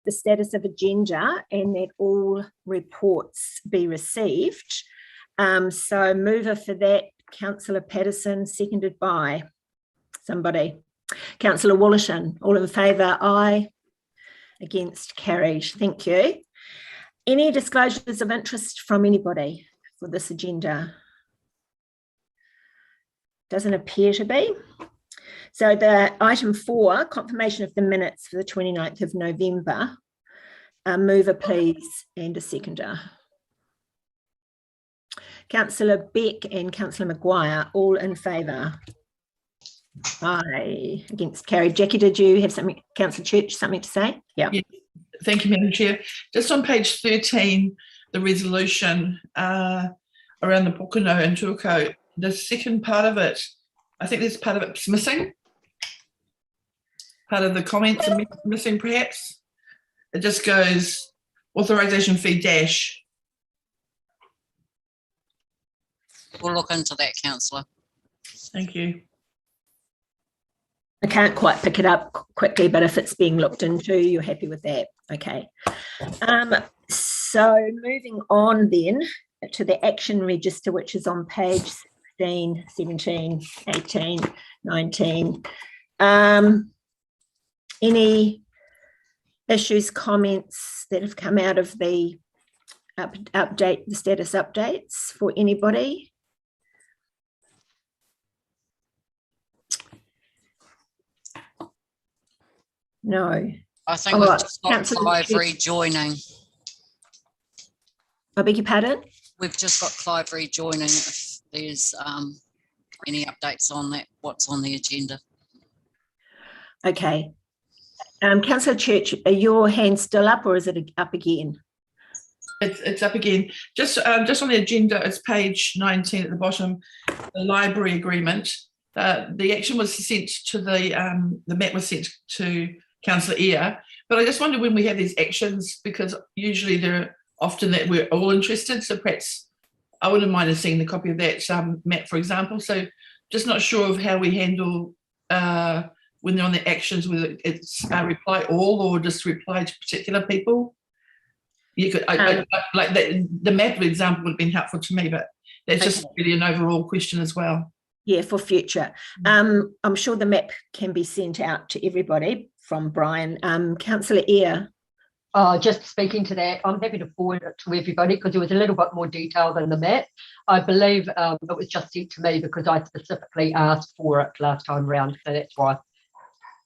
the status of agenda and that all reports be received. So mover for that, Councillor Patterson, seconded by somebody. Councillor Wollerton, all in favour, aye. Against, carried. Thank you. Any disclosures of interest from anybody for this agenda? Doesn't appear to be. So the item 4, confirmation of the minutes for the 29th of November. Mover, please, and a seconder. Councillor Beck and Councillor Maguire, all in favour. Aye. Against, carried. Jackie, did you have something, Councillor Church, something to say? Yeah. Thank you, Madam Chair. Just on page 13, the resolution around the Pokeno and Tuako, the second part of it, I think there's part of it missing. Part of the comments are missing, perhaps. It just goes authorisation fee dash. We'll look into that, Councillor. Thank you. I can't quite pick it up quickly, but if it's being looked into, you're happy with that. Okay. So moving on then to the action register, which is on page 16, 17, 18, 19. Any issues, comments that have come out of the update, the status updates for anybody? No. I think we've just got Clive rejoining. I beg your pardon? We've just got Clive rejoining if there's any updates on that, what's on the agenda. Okay. Councillor Church, are your hands still up or is it up again? It's up again. Just on the agenda, it's page 19 at the bottom, the library agreement. The action was sent to the map was sent to Councillor Eyre, but I just wonder when we have these actions, because usually they're often that we're all interested, so perhaps I wouldn't mind seeing the copy of that map, for example. So just not sure of how we handle when they're on the actions, whether it's reply all or just reply to particular people. You could, like the map example would have been helpful to me, but that's just really an overall question as well. Yeah, for future. I'm sure the map can be sent out to everybody from Brian. Councillor Eyre. Just speaking to that, I'm happy to forward it to everybody because there was a little bit more detail than the map. I believe it was just sent to me because I specifically asked for it last time round, so that's why.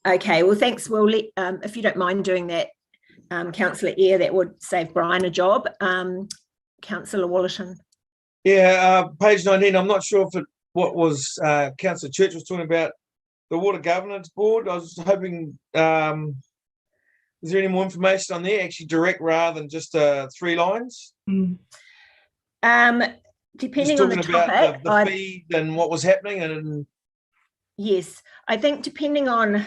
Okay, well, thanks. We'll let, if you don't mind doing that, Councillor Eyre, that would save Brian a job. Councillor Wollerton. Yeah, page 19, I'm not sure if what was Councillor Church was talking about, the Water Governance Board. I was hoping, is there any more information on there, actually direct rather than just 3 lines? Depending on the topic. The feed and what was happening. And yes, I think depending on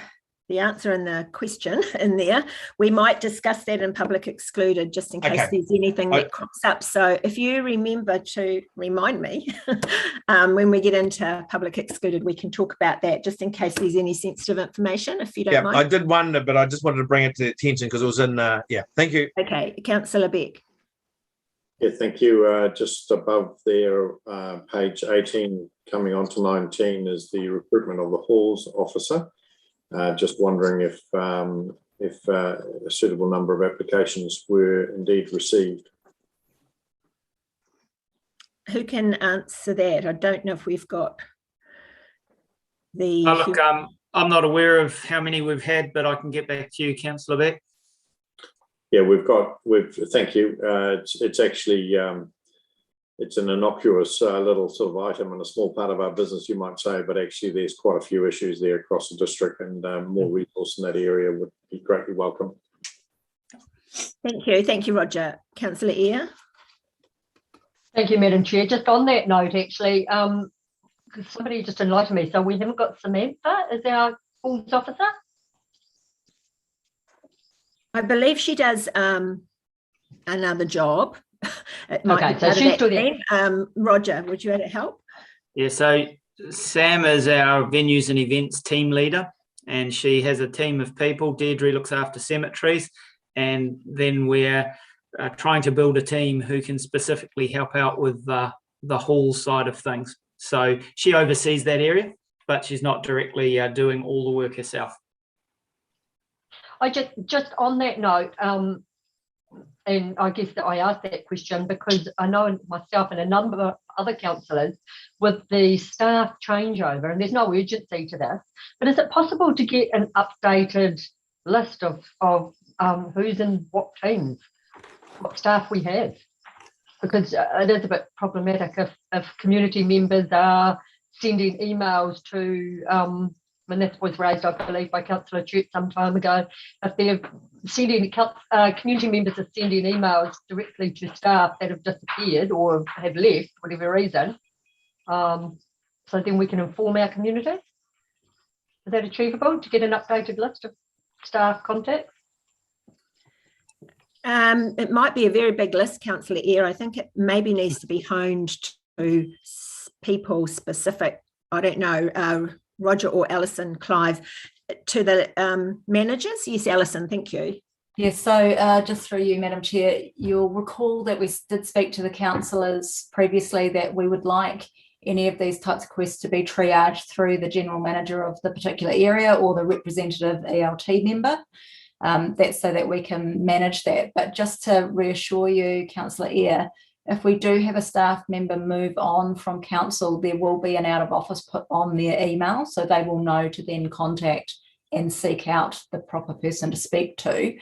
the answer and the question in there, we might discuss that in public excluded just in case there's anything that crops up. So if you remember to remind me when we get into public excluded, we can talk about that just in case there's any sensitive information, if you don't mind. I did wonder, but I just wanted to bring it to attention because it was in, thank you. Okay, Councillor Beck. Yeah, thank you. Just above there, page 18, coming on to 19 is the recruitment of the halls officer. Just wondering if a suitable number of applications were indeed received. Who can answer that? I don't know if we've got the... look, I'm not aware of how many we've had, but I can get back to you, Councillor Beck. Yeah, thank you. It's actually, it's an innocuous little sort of item and a small part of our business, you might say, but actually there's quite a few issues there across the district, and more resource in that area would be greatly welcome. Thank you, Roger. Councillor Eyre. Thank you, Madam Chair. Just on that note, actually, somebody just enlightened me. So we haven't got Samantha as our halls officer? I believe she does another job. Okay, so she's still there. Roger, would you help? Yeah, so Sam is our venues and events team leader, and she has a team of people. Deirdre looks after cemeteries, and then we're trying to build a team who can specifically help out with the hall side of things. So she oversees that area, but she's not directly doing all the work herself. I just on that note, and I guess that I asked that question because I know myself and a number of other councillors with the staff changeover, and there's no urgency to this, but is it possible to get an updated list of who's in what teams, what staff we have? Because it is a bit problematic if community members are sending emails to, and this was raised, I believe, by Councillor Church some time ago, if they're sending, community members are sending emails directly to staff that have disappeared or have left, for whatever reason, so then we can inform our community. Is that achievable, to get an updated list of staff contacts? It might be a very big list, Councillor Eyre. I think it maybe needs to be honed to people specific. I don't know, Roger or Alison, Clive, to the managers. Yes, Alison, thank you. Yes, so just through you, Madam Chair, you'll recall that we did speak to the councillors previously that we would like any of these types of requests to be triaged through the general manager of the particular area or the representative ELT member. That's so that we can manage that. But just to reassure you, Councillor Eyre, if we do have a staff member move on from council, there will be an out of office put on their email, so they will know to then contact and seek out the proper person to speak to.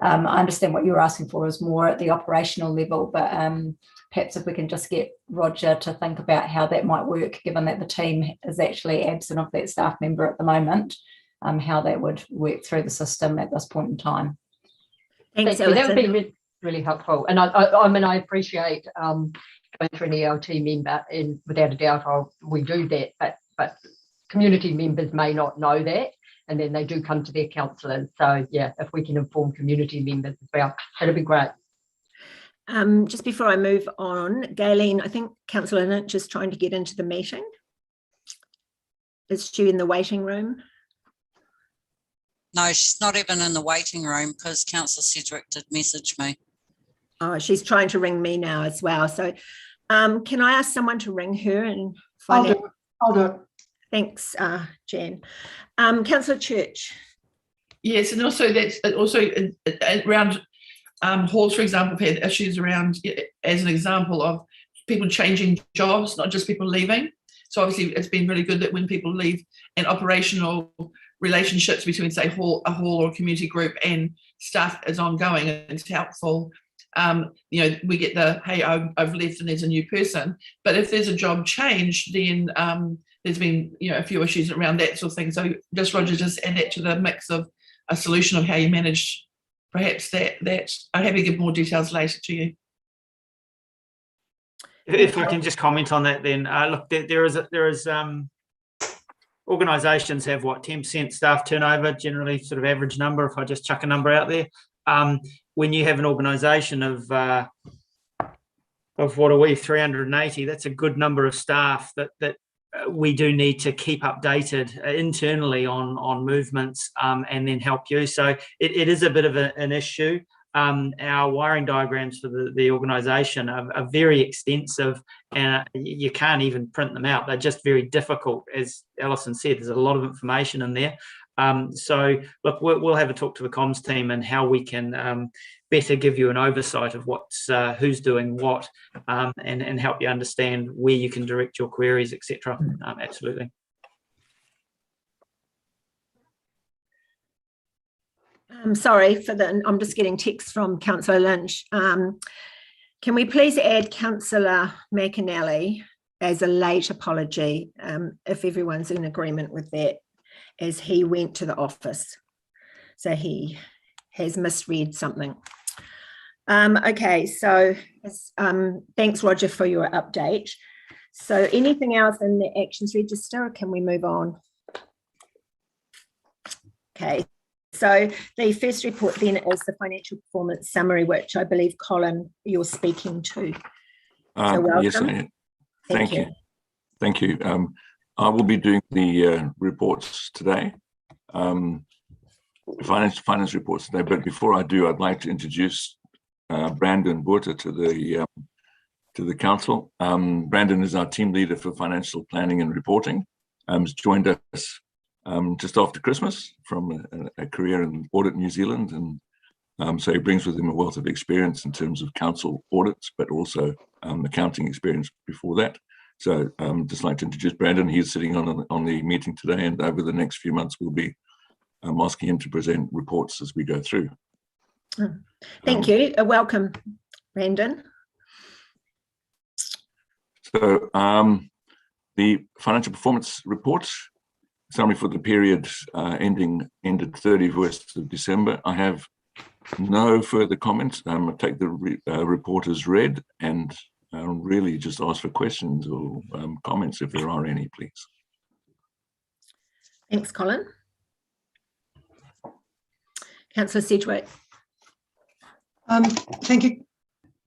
I understand what you're asking for is more at the operational level, but perhaps if we can just get Roger to think about how that might work, given that the team is actually absent of that staff member at the moment, how that would work through the system at this point in time. Thanks, That would Alison. be really helpful. And I mean, I appreciate going through an ELT member, and without a doubt, we do that, but community members may not know that, and then they do come to their councillors. So yeah, if we can inform community members as well, that'd be great. Just before I move on, Gayleen, I think Councillor Lynch is trying to get into the meeting. Is she in the waiting room? No, she's not even in the waiting room because Councillor Sedgwick did message me. Oh, she's trying to ring me now as well. So can I ask someone to ring her and find out? I'll do it. Thanks, Jan. Councillor Church. Yes, and also that's also around halls, for example, have had issues around, as an example of people changing jobs, not just people leaving. So obviously it's been really good that when people leave, and operational relationships between, say, a hall or a community group and staff is ongoing, and it's helpful. We get the, hey, I've left and there's a new person. But if there's a job change, then there's been, a few issues around that sort of thing. So just, Roger, just add that to the mix of a solution of how you manage perhaps that. I'm happy to give more details later to you. If I can just comment on that, then look, there is organisations have 10% staff turnover, generally sort of average number. If I just chuck a number out there, when you have an organisation of what are we, 380, that's a good number of staff that we do need to keep updated internally on movements and then help you. So it is a bit of an issue. Our wiring diagrams for the organisation are very extensive, and you can't even print them out. They're just very difficult. As Alison said, there's a lot of information in there. So look, we'll have a talk to the comms team and how we can better give you an oversight of who's doing what, and help you understand where you can direct your queries, etc. Absolutely. I'm sorry I'm just getting text from Councillor Lynch. Can we please add Councillor McAnally as a late apology, if everyone's in agreement with that, as he went to the office. So he has misread something. Okay, so thanks, Roger, for your update. So anything else in the actions register, or can we move on? Okay. So the first report then is the financial performance summary, which I believe, Colin, you're speaking to. So welcome. Yes, I am. Thank you. Thank you. I will be doing the reports today. finance reports today. But before I do, I'd like to introduce Brandon Burta to the council. Brandon is our team leader for financial planning and reporting. He's joined us just after Christmas from a career in Audit New Zealand, and so he brings with him a wealth of experience in terms of council audits, but also accounting experience before that. So just like to introduce Brandon. He's sitting on the meeting today, and over the next few months we'll be asking him to present reports as we go through. Thank you. Welcome, Brandon. So the financial performance report summary for the period ended 31st of December. I have no further comments. I take the report as read, and really just ask for questions or comments if there are any, please. Thanks, Colin. Councillor Sedgwick. Thank you.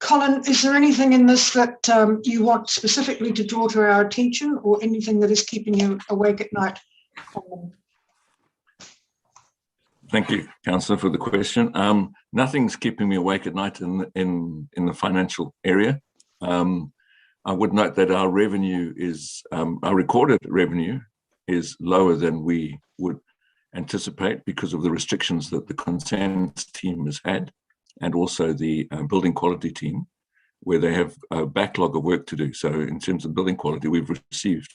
Colin, is there anything in this that you want specifically to draw to our attention, or anything that is keeping you awake at night? Thank you, Councillor, for the question. Nothing's keeping me awake at night in the financial area. I would note that our revenue is, our recorded revenue is lower than we would anticipate because of the restrictions that the consents team has had, and also the building quality team, where they have a backlog of work to do. So in terms of building quality, we've received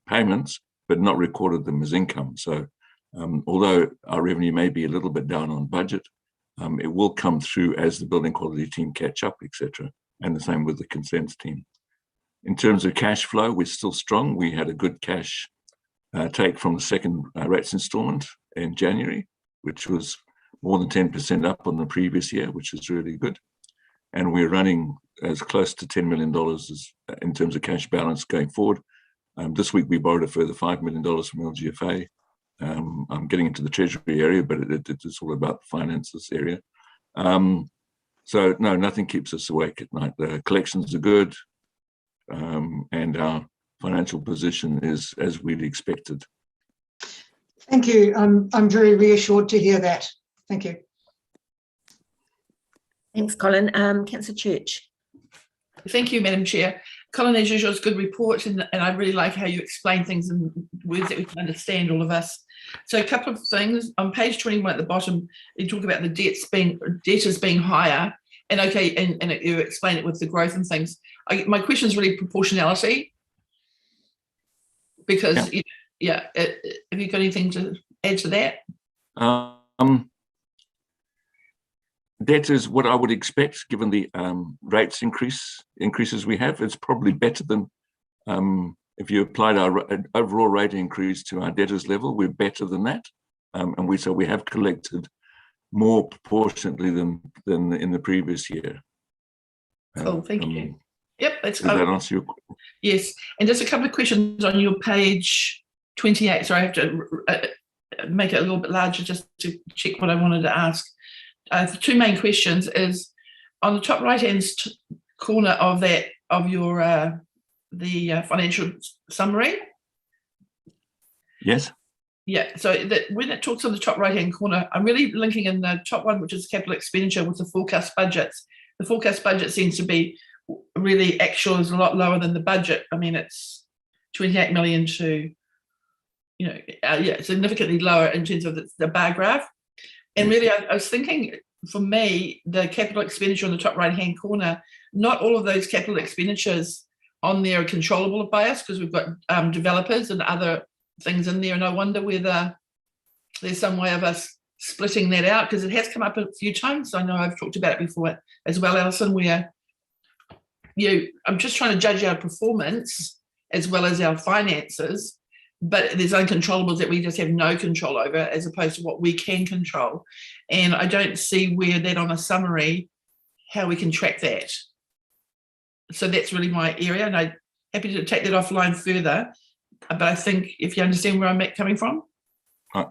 payments, but not recorded them as income. So although our revenue may be a little bit down on budget, it will come through as the building quality team catch up, etc. And the same with the consents team. In terms of cash flow, we're still strong. We had a good cash take from the second rates instalment in January, which was more than 10% up on the previous year, which is really good. And we're running as close to $10 million as, in terms of cash balance going forward. This week we borrowed a further $5 million from LGFA. I'm getting into the Treasury area, but it's all about the finances area. So no, nothing keeps us awake at night. The collections are good, and our financial position is as we'd expected. Thank you. I'm very reassured to hear that. Thank you. Thanks, Colin. Councillor Church. Thank you, Madam Chair. Colin, as usual, it's a good report, and I really like how you explain things in words that we can understand, all of us. So a couple of things. On page 21 at the bottom, you talk about the debtors being higher, and okay, and you explain it with the growth and things. My question is really proportionality, because have you got anything to add to that? Debtors, what I would expect, given the rates increases we have, it's probably better than if you applied our overall rate increase to our debtors level. We're better than that, and we have collected more proportionately than in the previous year. Cool, thank you. Yep, that's does that answer your question? Yes, and just a couple of questions on your page 28. Sorry, I have to make it a little bit larger just to check what I wanted to ask. The two main questions is on the top right-hand corner of your the financial summary. Yes. Yeah. So when it talks on the top right-hand corner, I'm really linking in the top one, which is capital expenditure, with the forecast budgets. The forecast budget seems to be really actual is a lot lower than the budget. I mean, it's 28 million to, significantly lower in terms of the bar graph. And really, I was thinking, for me, the capital expenditure on the top right-hand corner, not all of those capital expenditures on there are controllable by us, because we've got developers and other things in there. And I wonder whether there's some way of us splitting that out, because it has come up a few times. I know I've talked about it before as well, Alison, where I'm just trying to judge our performance as well as our finances, but there's uncontrollables that we just have no control over, as opposed to what we can control. And I don't see where that on a summary, how we can track that. So that's really my area, and I'm happy to take that offline further. But I think if you understand where I'm coming from.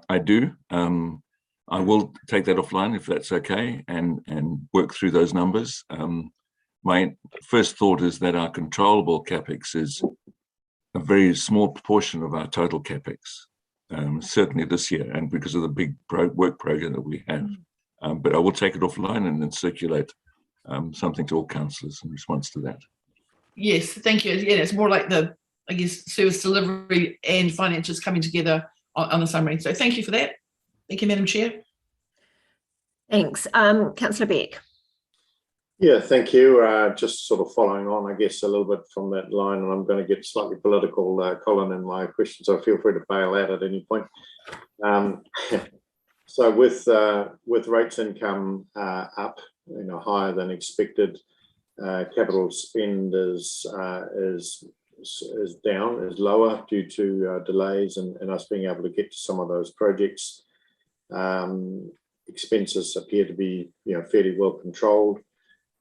I do. I will take that offline if that's okay, and work through those numbers. My first thought is that our controllable CapEx is a very small proportion of our total CapEx. certainly this year, and because of the big work program that we have. But I will take it offline and then circulate something to all councillors in response to that. Yes, thank you. Yeah, it's more like the, I guess, service delivery and financials coming together on the summary. So thank you for that. Thank you, Madam Chair. Thanks. Councillor Beck. Yeah, thank you. Just sort of following on, I guess, a little bit from that line, and I'm going to get slightly political, Colin, in my question, so feel free to bail out at any point. So with rates income up, higher than expected, capital spend is down, is lower due to delays and us being able to get to some of those projects. Expenses appear to be fairly well controlled.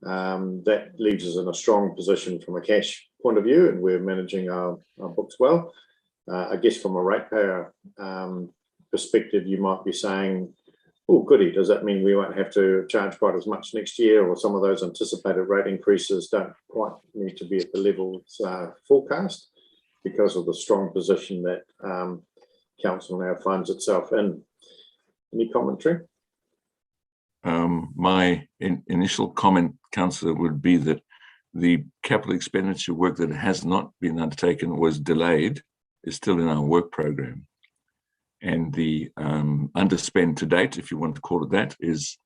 That leaves us in a strong position from a cash point of view, and we're managing our books well. I guess from a ratepayer perspective, you might be saying, oh, goody, does that mean we won't have to charge quite as much next year, or some of those anticipated rate increases don't quite need to be at the levels forecast because of the strong position that council now finds itself in? Any commentary? My initial comment, councillor, would be that the capital expenditure work that has not been undertaken, was delayed, is still in our work program. And the underspend to date, if you want to call it that, is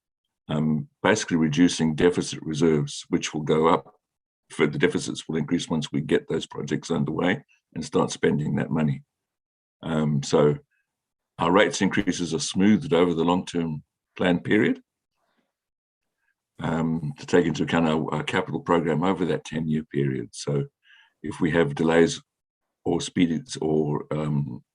basically reducing deficit reserves, which will go up. Further deficits will increase once we get those projects underway and start spending that money. So our rates increases are smoothed over the long-term plan period to take into account our capital program over that 10-year period. So if we have delays or speeds, or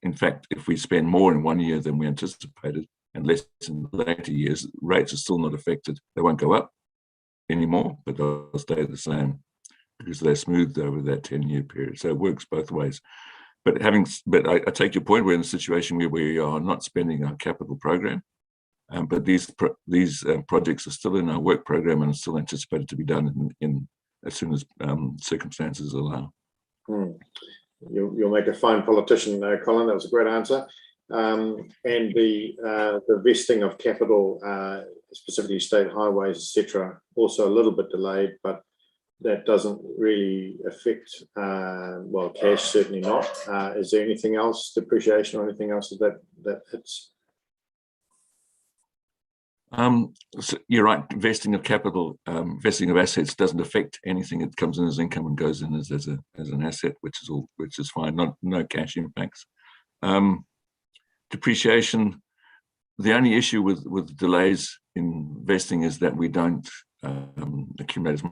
in fact, if we spend more in 1 year than we anticipated and less in later years, rates are still not affected. They won't go up anymore, but they'll stay the same because they're smoothed over that 10-year period. So it works both ways. But I take your point. We're in a situation where we are not spending our capital program, but these projects are still in our work program and are still anticipated to be done in as soon as circumstances allow. You'll make a fine politician, Colin. That was a great answer. And the vesting of capital, specifically state highways, etc., also a little bit delayed, but that doesn't really affect, well, cash certainly not. Is there anything else, depreciation or anything else that hits? So you're right. Vesting of capital, vesting of assets doesn't affect anything. It comes in as income and goes in as an asset, which is fine. No cash impacts. Depreciation. The only issue with delays in vesting is that we don't accumulate as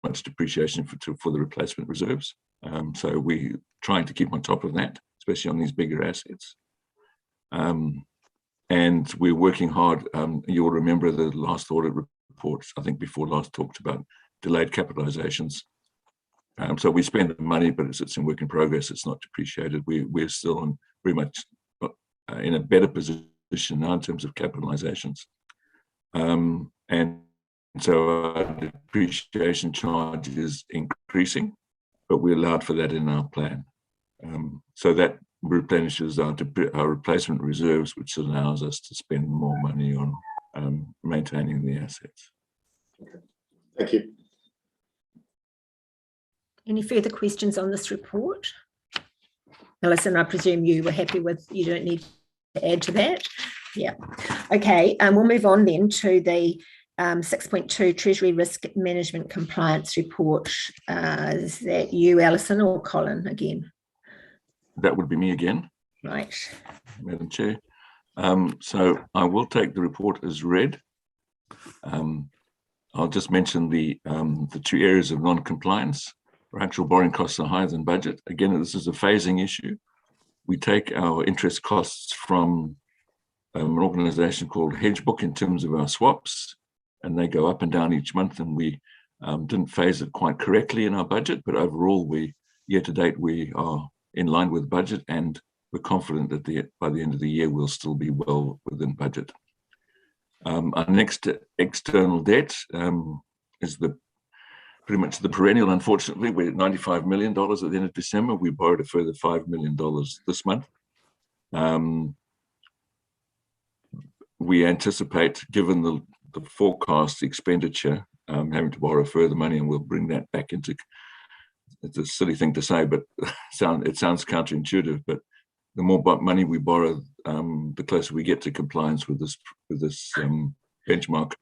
much depreciation for the replacement reserves. So we're trying to keep on top of that, especially on these bigger assets. And we're working hard. You'll remember the last audit reports, I think before last, talked about delayed capitalizations. So we spend the money, but it's in work in progress. It's not depreciated. We're still very much in a better position now in terms of capitalizations. And so our depreciation charge is increasing, but we allowed for that in our plan. So that replenishes our replacement reserves, which allows us to spend more money on maintaining the assets. Okay. Thank you. Any further questions on this report? Alison, I presume you were happy with, you don't need to add to that? Yeah. Okay, we'll move on then to the 6.2 Treasury Risk Management Compliance Report. Is that you, Alison, or Colin again? That would be me again. Right. Madam Chair. So I will take the report as read. I'll just mention the two areas of non-compliance. Our actual borrowing costs are higher than budget. Again, this is a phasing issue. We take our interest costs from an organisation called Hedgebook in terms of our swaps, and they go up and down each month, and we didn't phase it quite correctly in our budget, but overall, year to date, we are in line with budget, and we're confident that by the end of the year, we'll still be well within budget. Our next external debt is pretty much the perennial. Unfortunately, we're at $95 million at the end of December. We borrowed a further $5 million this month. We anticipate, given the forecast expenditure, having to borrow further money, and we'll bring that back into. It's a silly thing to say, but it sounds counterintuitive. But the more money we borrow, the closer we get to compliance with this benchmark.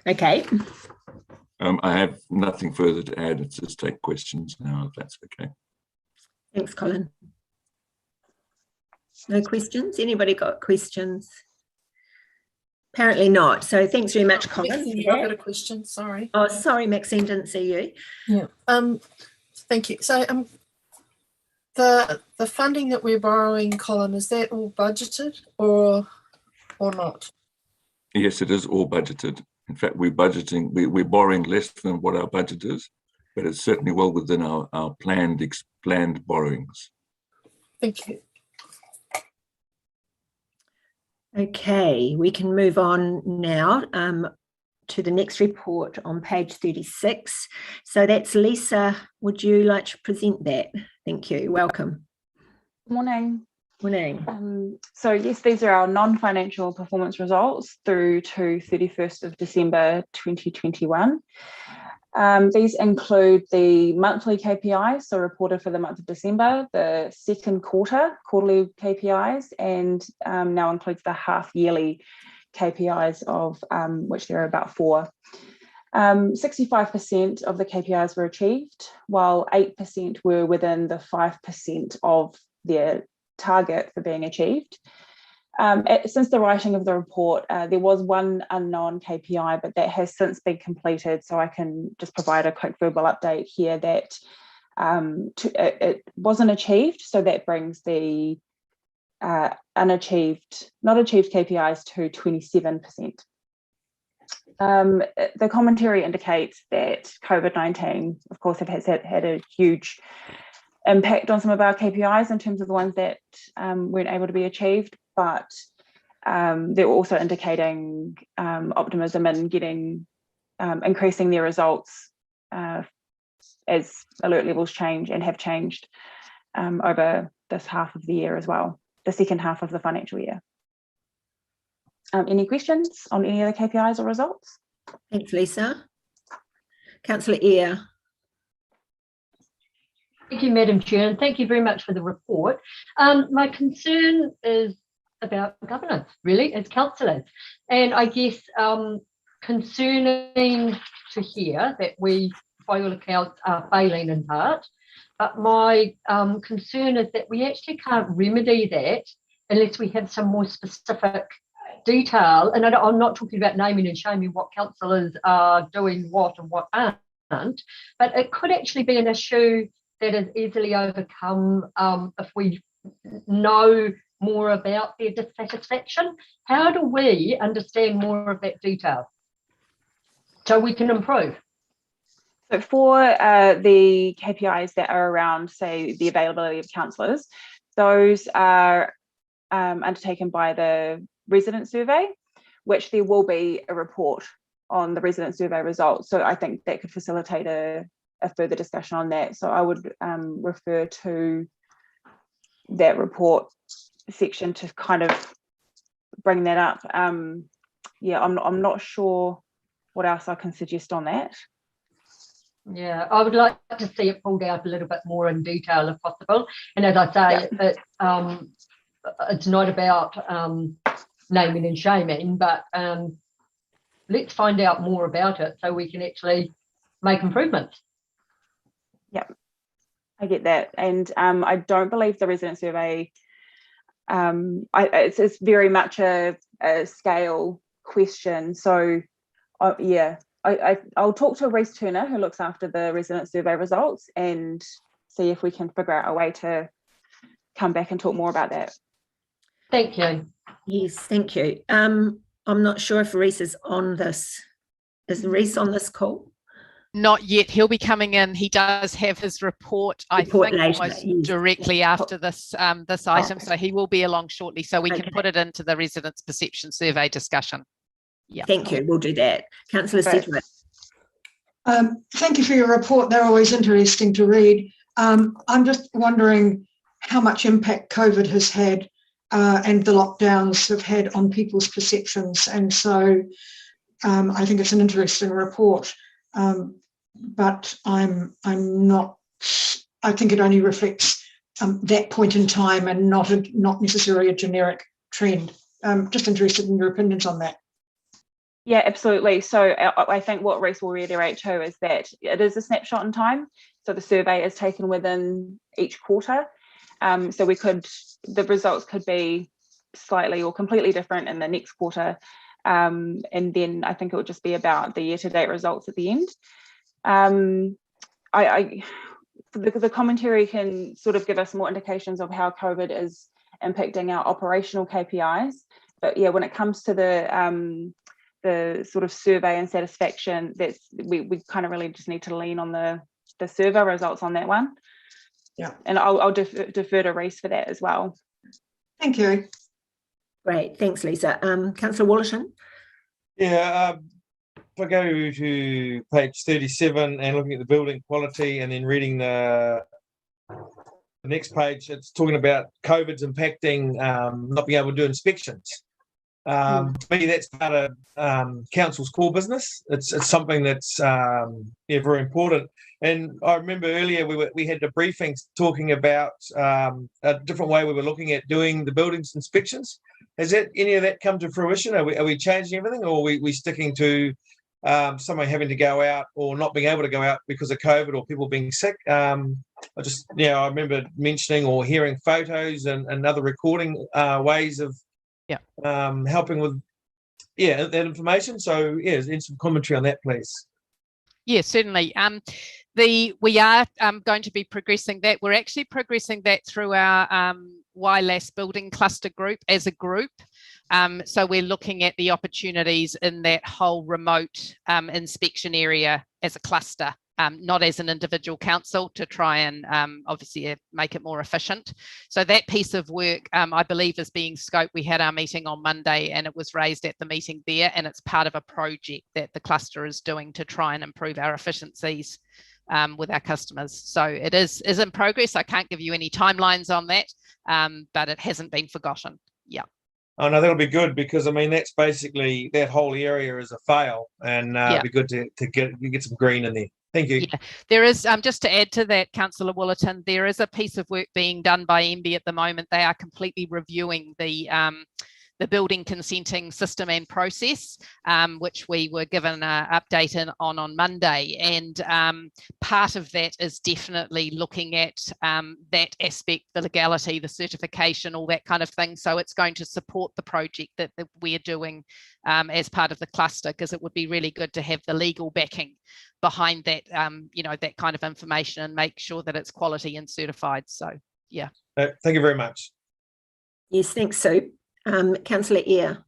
Okay. I have nothing further to add. It's just take questions now, if that's okay. Thanks, Colin. No questions? Anybody got questions? Apparently not. So thanks very much, Colin. I've got a question, sorry. Oh, sorry, Maxine, didn't see you. Yeah. Thank you. So the funding that we're borrowing, Colin, is that all budgeted or not? Yes, it is all budgeted. In fact, we're borrowing less than what our budget is, but it's certainly well within our planned borrowings. Thank you. Okay, we can move on now to the next report on page 36. So that's Lisa. Would you like to present that? Thank you. Welcome. Morning. Morning. So yes, these are our non-financial performance results through to 31st of December 2021. These include the monthly KPIs, so reported for the month of December, the second quarterly KPIs, and now includes the half-yearly KPIs, of which there are about 4. 65% of the KPIs were achieved, while 8% were within the 5% of their target for being achieved. Since the writing of the report, there was one unknown KPI, but that has since been completed. So I can just provide a quick verbal update here that it wasn't achieved. So that brings the not achieved KPIs to 27%. The commentary indicates that COVID-19, of course, has had a huge impact on some of our KPIs in terms of the ones that weren't able to be achieved, but they're also indicating optimism in getting increasing their results as alert levels change and have changed over this half of the year as well, the second half of the financial year. Any questions on any of the KPIs or results? Thanks, Lisa. Councillor Eyre. Thank you, Madam Chair, and thank you very much for the report. My concern is about governance, really, as councillors. And I guess concerning to hear that we, by all accounts, are failing in part. But my concern is that we actually can't remedy that unless we have some more specific detail. And I'm not talking about naming and shaming what councillors are doing what and what aren't, but it could actually be an issue that is easily overcome if we know more about their dissatisfaction. How do we understand more of that detail so we can improve? So for the KPIs that are around, say, the availability of councillors, those are undertaken by the resident survey, which there will be a report on the resident survey results. So I think that could facilitate a further discussion on that. So I would refer to that report section to kind of bring that up. Yeah, I'm not sure what else I can suggest on that. Yeah, I would like to see it pulled out a little bit more in detail if possible. And as I say, it's not about naming and shaming, but let's find out more about it so we can actually make improvements. Yeah, I get that. And I don't believe the resident survey, it's very much a scale question. So yeah, I'll talk to Reese Turner, who looks after the resident survey results, and see if we can figure out a way to come back and talk more about that. Thank you. Yes, thank you. I'm not sure if Reese is on this. Is Reese on this call? Not yet. He'll be coming in. He does have his report, I think, later, almost yes. directly after this this item. So he will be along shortly, so we can put it into the residents' perception survey discussion. Yeah. Thank you. We'll do that. Councillor Sedgwick. Thank you for your report. They're always interesting to read. I'm just wondering, how much impact COVID has had and the lockdowns have had on people's perceptions. And so I think it's an interesting report, but I'm not. I think it only reflects that point in time and not necessarily a generic trend. Just interested in your opinions on that. Yeah, absolutely. So I think what Reece will reiterate too is that it is a snapshot in time. So the survey is taken within each quarter. So the results could be slightly or completely different in the next quarter. And then I think it would just be about the year-to-date results at the end. The commentary can sort of give us more indications of how COVID is impacting our operational KPIs. But yeah, when it comes to the sort of survey and satisfaction, we kind of really just need to lean on the survey results on that one. Yeah. And I'll defer to Reece for that as well. Thank you. Great, thanks, Lisa. Councillor Wollerton. Yeah, if I go to page 37 and looking at the building quality and then reading the next page, it's talking about COVID's impacting not being able to do inspections. To me, that's part of council's core business. It's something that's very important. And I remember earlier we had the briefings talking about a different way we were looking at doing the buildings inspections. Has any of that come to fruition? Are we changing everything, or are we sticking to someone having to go out or not being able to go out because of COVID or people being sick? I remember mentioning or hearing photos and other recording ways of helping with that information. So and some commentary on that, please. Yeah, certainly. We are going to be progressing that. We're actually progressing that through our YLAS building cluster group as a group. So we're looking at the opportunities in that whole remote inspection area as a cluster, not as an individual council, to try and obviously make it more efficient. So that piece of work, I believe, is being scoped. We had our meeting on Monday and it was raised at the meeting there, and it's part of a project that the cluster is doing to try and improve our efficiencies with our customers. So it is in progress. I can't give you any timelines on that, but it hasn't been forgotten. Yeah. Oh no, that'll be good, because I mean that's basically that whole area is a fail, and it'd be good to get some green in there. Thank you. Yeah, there is, just to add to that, Councillor Wollerton, there is a piece of work being done by MB at the moment. They are completely reviewing the building consenting system and process, which we were given an update on Monday. And part of that is definitely looking at that aspect, the legality, the certification, all that kind of thing. So it's going to support the project that we're doing as part of the cluster, because it would be really good to have the legal backing behind that, that kind of information, and make sure that it's quality and certified. So, yeah. Thank you very much. Yes, thanks, Sue. Councillor Eyre.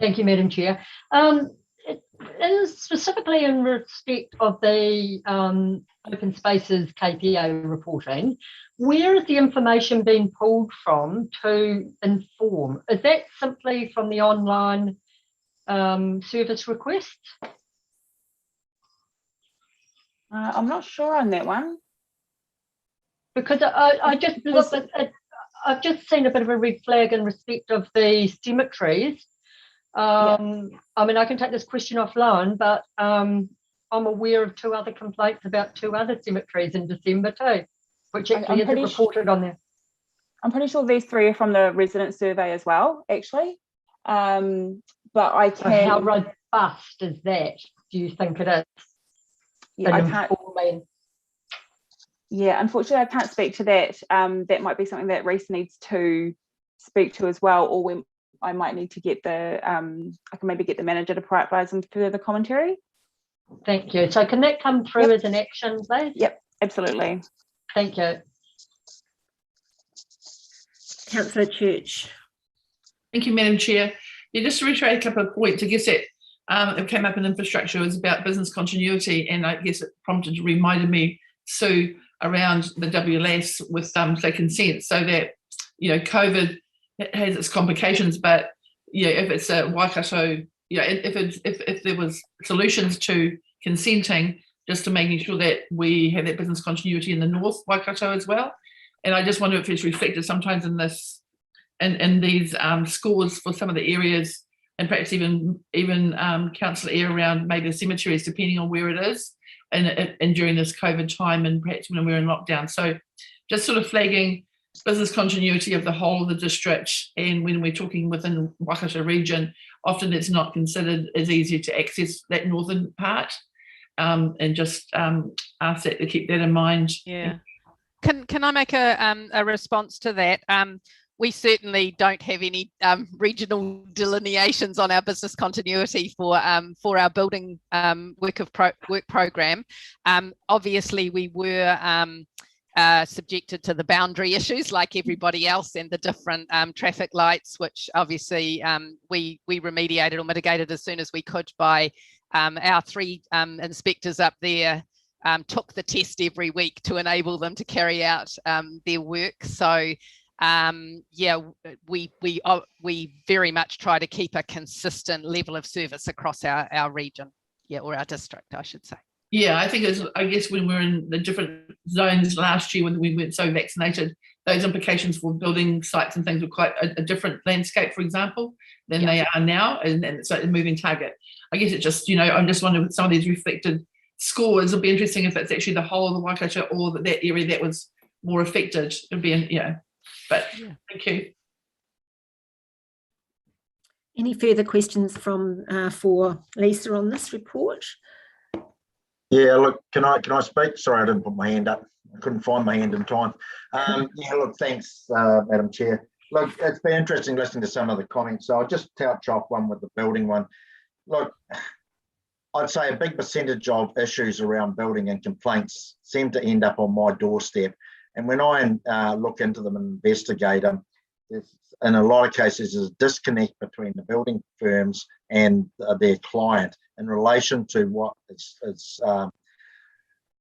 Thank you, Madam Chair. Specifically in respect of the open spaces KPA reporting, where is the information being pulled from to inform? Is that simply from the online service request? I'm not sure on that one. Because I just looked at I've just seen a bit of a red flag in respect of the cemeteries. I mean, I can take this question offline, but I'm aware of 2 other complaints about 2 other cemeteries in December too, which actually isn't reported on there. I'm pretty sure these 3 are from the resident survey as well, actually. But I can. So how robust is that? Do you think it is? Yeah, I can't. Yeah, unfortunately, I can't speak to that. That might be something that Reece needs to speak to as well, or I might need to get I can maybe get the manager to provide some further commentary. Thank you. So can that come through as an action, please? Yep, absolutely. Thank you. Councillor Church. Thank you, Madam Chair. Yeah, just to reiterate a couple of points, I guess that it came up in infrastructure, it was about business continuity, and I guess it reminded me, Sue, around the WLS with the consent, so that COVID has its complications, but if it's a Waikato, if there was solutions to consenting, just to making sure that we have that business continuity in the North Waikato as well. And I just wonder if it's reflected sometimes in this, in these scores for some of the areas, and perhaps even council air around maybe the cemeteries, depending on where it is, and during this COVID time, and perhaps when we're in lockdown. So just sort of flagging business continuity of the whole of the district, and when we're talking within Waikato region, often it's not considered as easy to access that northern part, and just ask that to keep that in mind. Yeah. Can I make a response to that? We certainly don't have any regional delineations on our business continuity for our building work program. Obviously, we were subjected to the boundary issues like everybody else, and the different traffic lights, which obviously we remediated or mitigated as soon as we could by our 3 inspectors up there. Took the test every week to enable them to carry out their work. So yeah, we very much try to keep a consistent level of service across our region, or our district, I should say. Yeah, I think I guess when we're in the different zones last year, when we weren't so vaccinated, those implications for building sites and things were quite a different landscape, for example, than they are now, and it's like a moving target. I guess it just, I'm just wondering with some of these reflected scores, it'll be interesting if it's actually the whole of the Waikato or that area that was more affected. It'd be, but thank you. Any further questions for Lisa on this report? Yeah, look, can I speak? Sorry, I didn't put my hand up. I couldn't find my hand in time. Yeah, look, thanks, Madam Chair. Look, it's been interesting listening to some of the comments. So I'll just touch off one with the building one. Look, I'd say a big percentage of issues around building and complaints seem to end up on my doorstep. And when I look into them and investigate them, in a lot of cases, there's a disconnect between the building firms and their client in relation to what is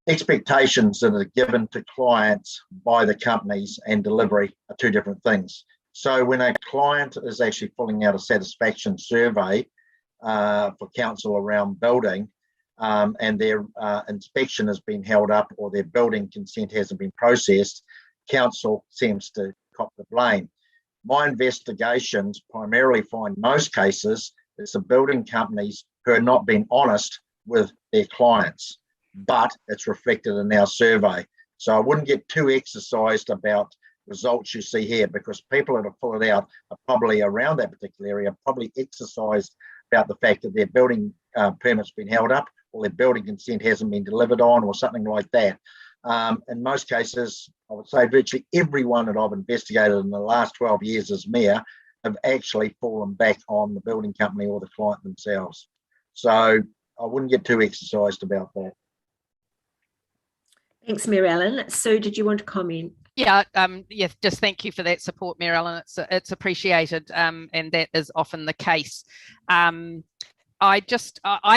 expectations that are given to clients by the companies and delivery are 2 different things. So when a client is actually filling out a satisfaction survey for council around building, and their inspection has been held up or their building consent hasn't been processed, council seems to cop the blame. My investigations primarily find most cases it's the building companies who are not being honest with their clients, but it's reflected in our survey. So I wouldn't get too exercised about results you see here, because people that have filled it out are probably around that particular area, probably exercised about the fact that their building permit's been held up, or their building consent hasn't been delivered on, or something like that. In most cases, I would say virtually everyone that I've investigated in the last 12 years as mayor have actually fallen back on the building company or the client themselves. So I wouldn't get too exercised about that. Thanks, Mary Ellen. Sue, did you want to comment? Yeah, just thank you for that support, Mary Ellen. It's appreciated, and that is often the case. I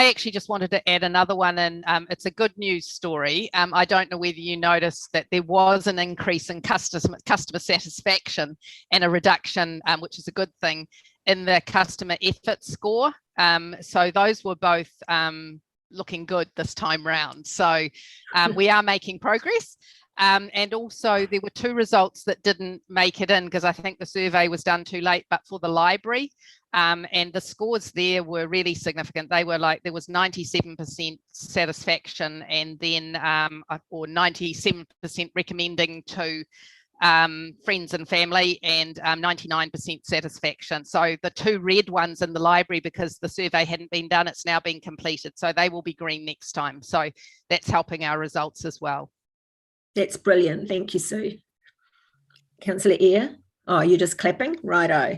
actually just wanted to add another one, and it's a good news story. I don't know whether you noticed that there was an increase in customer satisfaction and a reduction, which is a good thing, in the customer effort score. So those were both looking good this time round. So we are making progress. And also there were 2 results that didn't make it in because I think the survey was done too late, but for the library, and the scores there were really significant. They were like, there was 97% satisfaction, and then or 97% recommending to friends and family, and 99% satisfaction. So the 2 red ones in the library, because the survey hadn't been done, it's now been completed, so they will be green next time. So that's helping our results as well. That's brilliant. Thank you, Sue. Councillor Eyre. Oh, you're just clapping? Righto.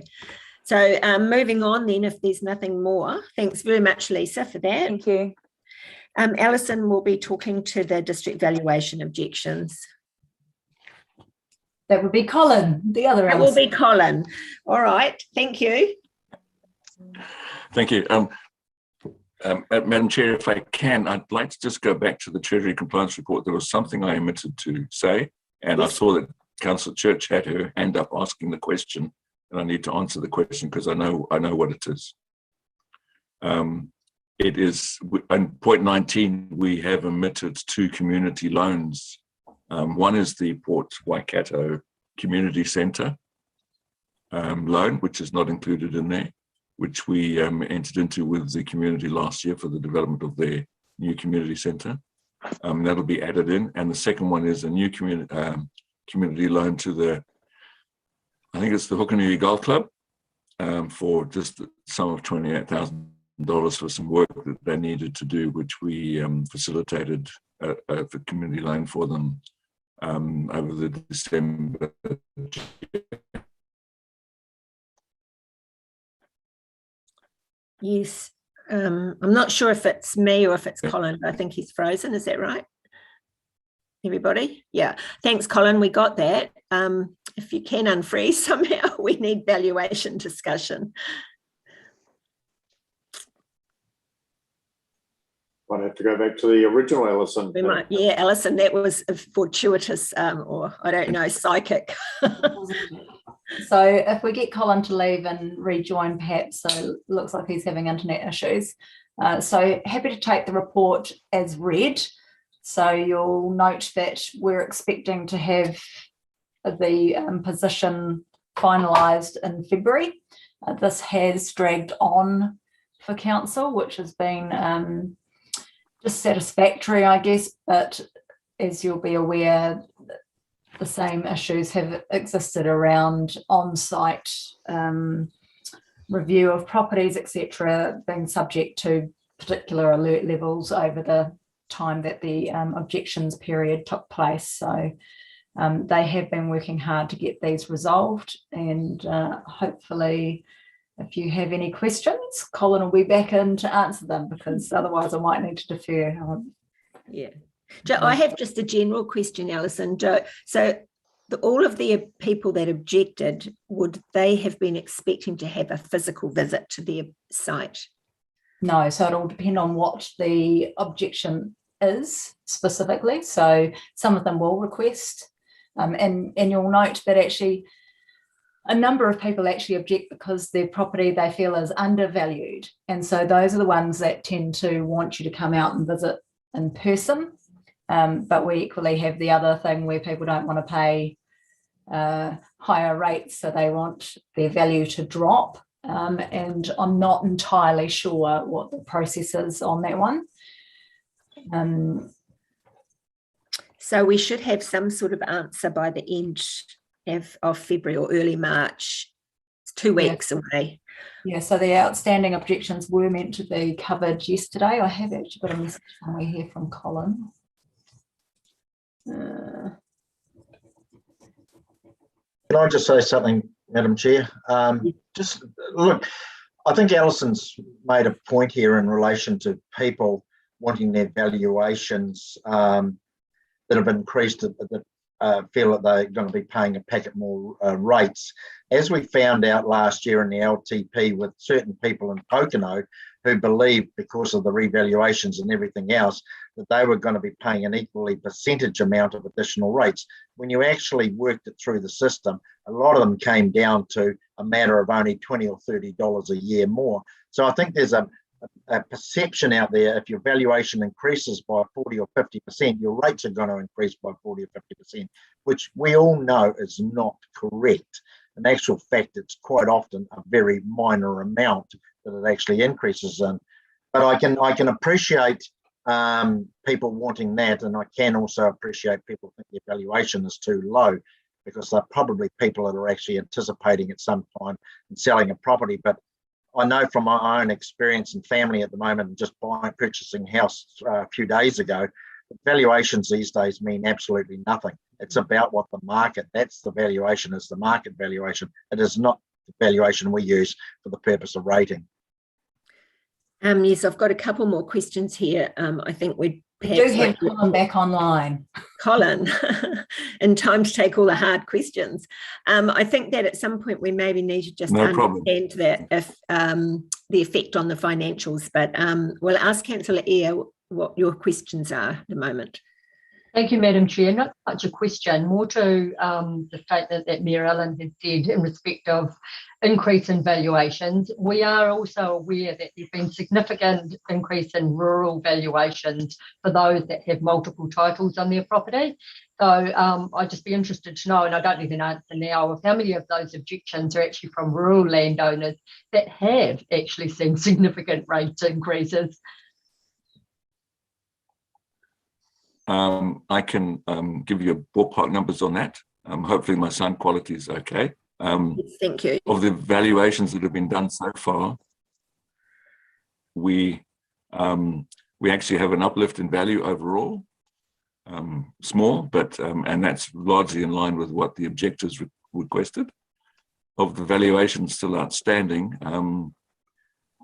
So moving on then, if there's nothing more. Thanks very much, Lisa, for that. Thank you. Alison will be talking to the district valuation objections. That would be Colin, the other That Alison. will be Colin. All right. Thank you. Thank you. Madam Chair, if I can, I'd like to just go back to the Treasury Compliance Report. There was something I omitted to say, and yes. I saw that Councillor Church had her hand up asking the question, and I need to answer the question because I know what it is. It is, on point 19, we have omitted 2 community loans One is the Port Waikato Community Centre loan, which is not included in there, which we entered into with the community last year for the development of their new community centre. That'll be added in. And the second one is a new community loan to the, I think it's the Hukanui Golf Club, for just the sum of $28,000 for some work that they needed to do, which we facilitated a community loan for them over the December. Yes, I'm not sure if it's me or if it's Colin, but I think he's frozen. Is that right? Everybody? Yeah. Thanks, Colin. We got that. If you can unfreeze somehow, we need valuation discussion. Might have to go back to the original, Alison. We might, yeah, Alison, that was a fortuitous or I don't know, psychic. So if we get Colin to leave and rejoin perhaps, so it looks like he's having internet issues. So happy to take the report as read. So you'll note that we're expecting to have the position finalised in February. This has dragged on for council, which has been dissatisfactory, I guess, but as you'll be aware, the same issues have existed around on-site review of properties, etc., being subject to particular alert levels over the time that the objections period took place. So they have been working hard to get these resolved, and hopefully if you have any questions, Colin will be back in to answer them, because otherwise I might need to defer. Yeah. I have just a general question, Alison. So all of the people that objected, would they have been expecting to have a physical visit to their site? No, so it'll depend on what the objection is specifically. So some of them will request, and you'll note that actually a number of people actually object because their property they feel is undervalued. And so those are the ones that tend to want you to come out and visit in person. But we equally have the other thing where people don't want to pay higher rates, so they want their value to drop. And I'm not entirely sure what the process is on that one. So we should have some sort of answer by the end of February or early March. It's 2 weeks away. Yeah, so the outstanding objections were meant to be covered yesterday. I have actually got a message somewhere here from Colin. Can I just say something, Madam Chair? Just look, I think Alison's made a point here in relation to people wanting their valuations that have increased, that feel that they're going to be paying a packet more rates. As we found out last year in the LTP with certain people in Pokeno who believed, because of the revaluations and everything else, that they were going to be paying an equally percentage amount of additional rates. When you actually worked it through the system, a lot of them came down to a matter of only $20 or $30 a year more. So I think there's a perception out there, if your valuation increases by 40 or 50%, your rates are going to increase by 40 or 50%, which we all know is not correct. In actual fact, it's quite often a very minor amount that it actually increases in. But I can appreciate people wanting that, and I can also appreciate people think their valuation is too low, because they're probably people that are actually anticipating at some time and selling a property. But I know from my own experience and family at the moment, and just purchasing a house a few days ago, valuations these days mean absolutely nothing. It's about what the market, that's the valuation, is the market valuation. It is not the valuation we use for the purpose of rating. Yes, I've got a couple more questions here. I think we do have Colin back online. Colin, in time to take all the hard questions. I think that at some point we maybe need to just understand that if the effect on the financials, but we'll ask Councillor Eyre what your questions are at the moment. Thank you, Madam Chair. Not much a question, more to the statement that Mayor Allen has said in respect of increase in valuations. We are also aware that there's been significant increase in rural valuations for those that have multiple titles on their property. So I'd just be interested to know, and I don't need an answer now, of how many of those objections are actually from rural landowners that have actually seen significant rate increases. I can give you ballpark numbers on that. Hopefully my sound quality is okay. Thank you. Of the valuations that have been done so far, we actually have an uplift in value overall, small, but and that's largely in line with what the objectors requested. Of the valuations still outstanding,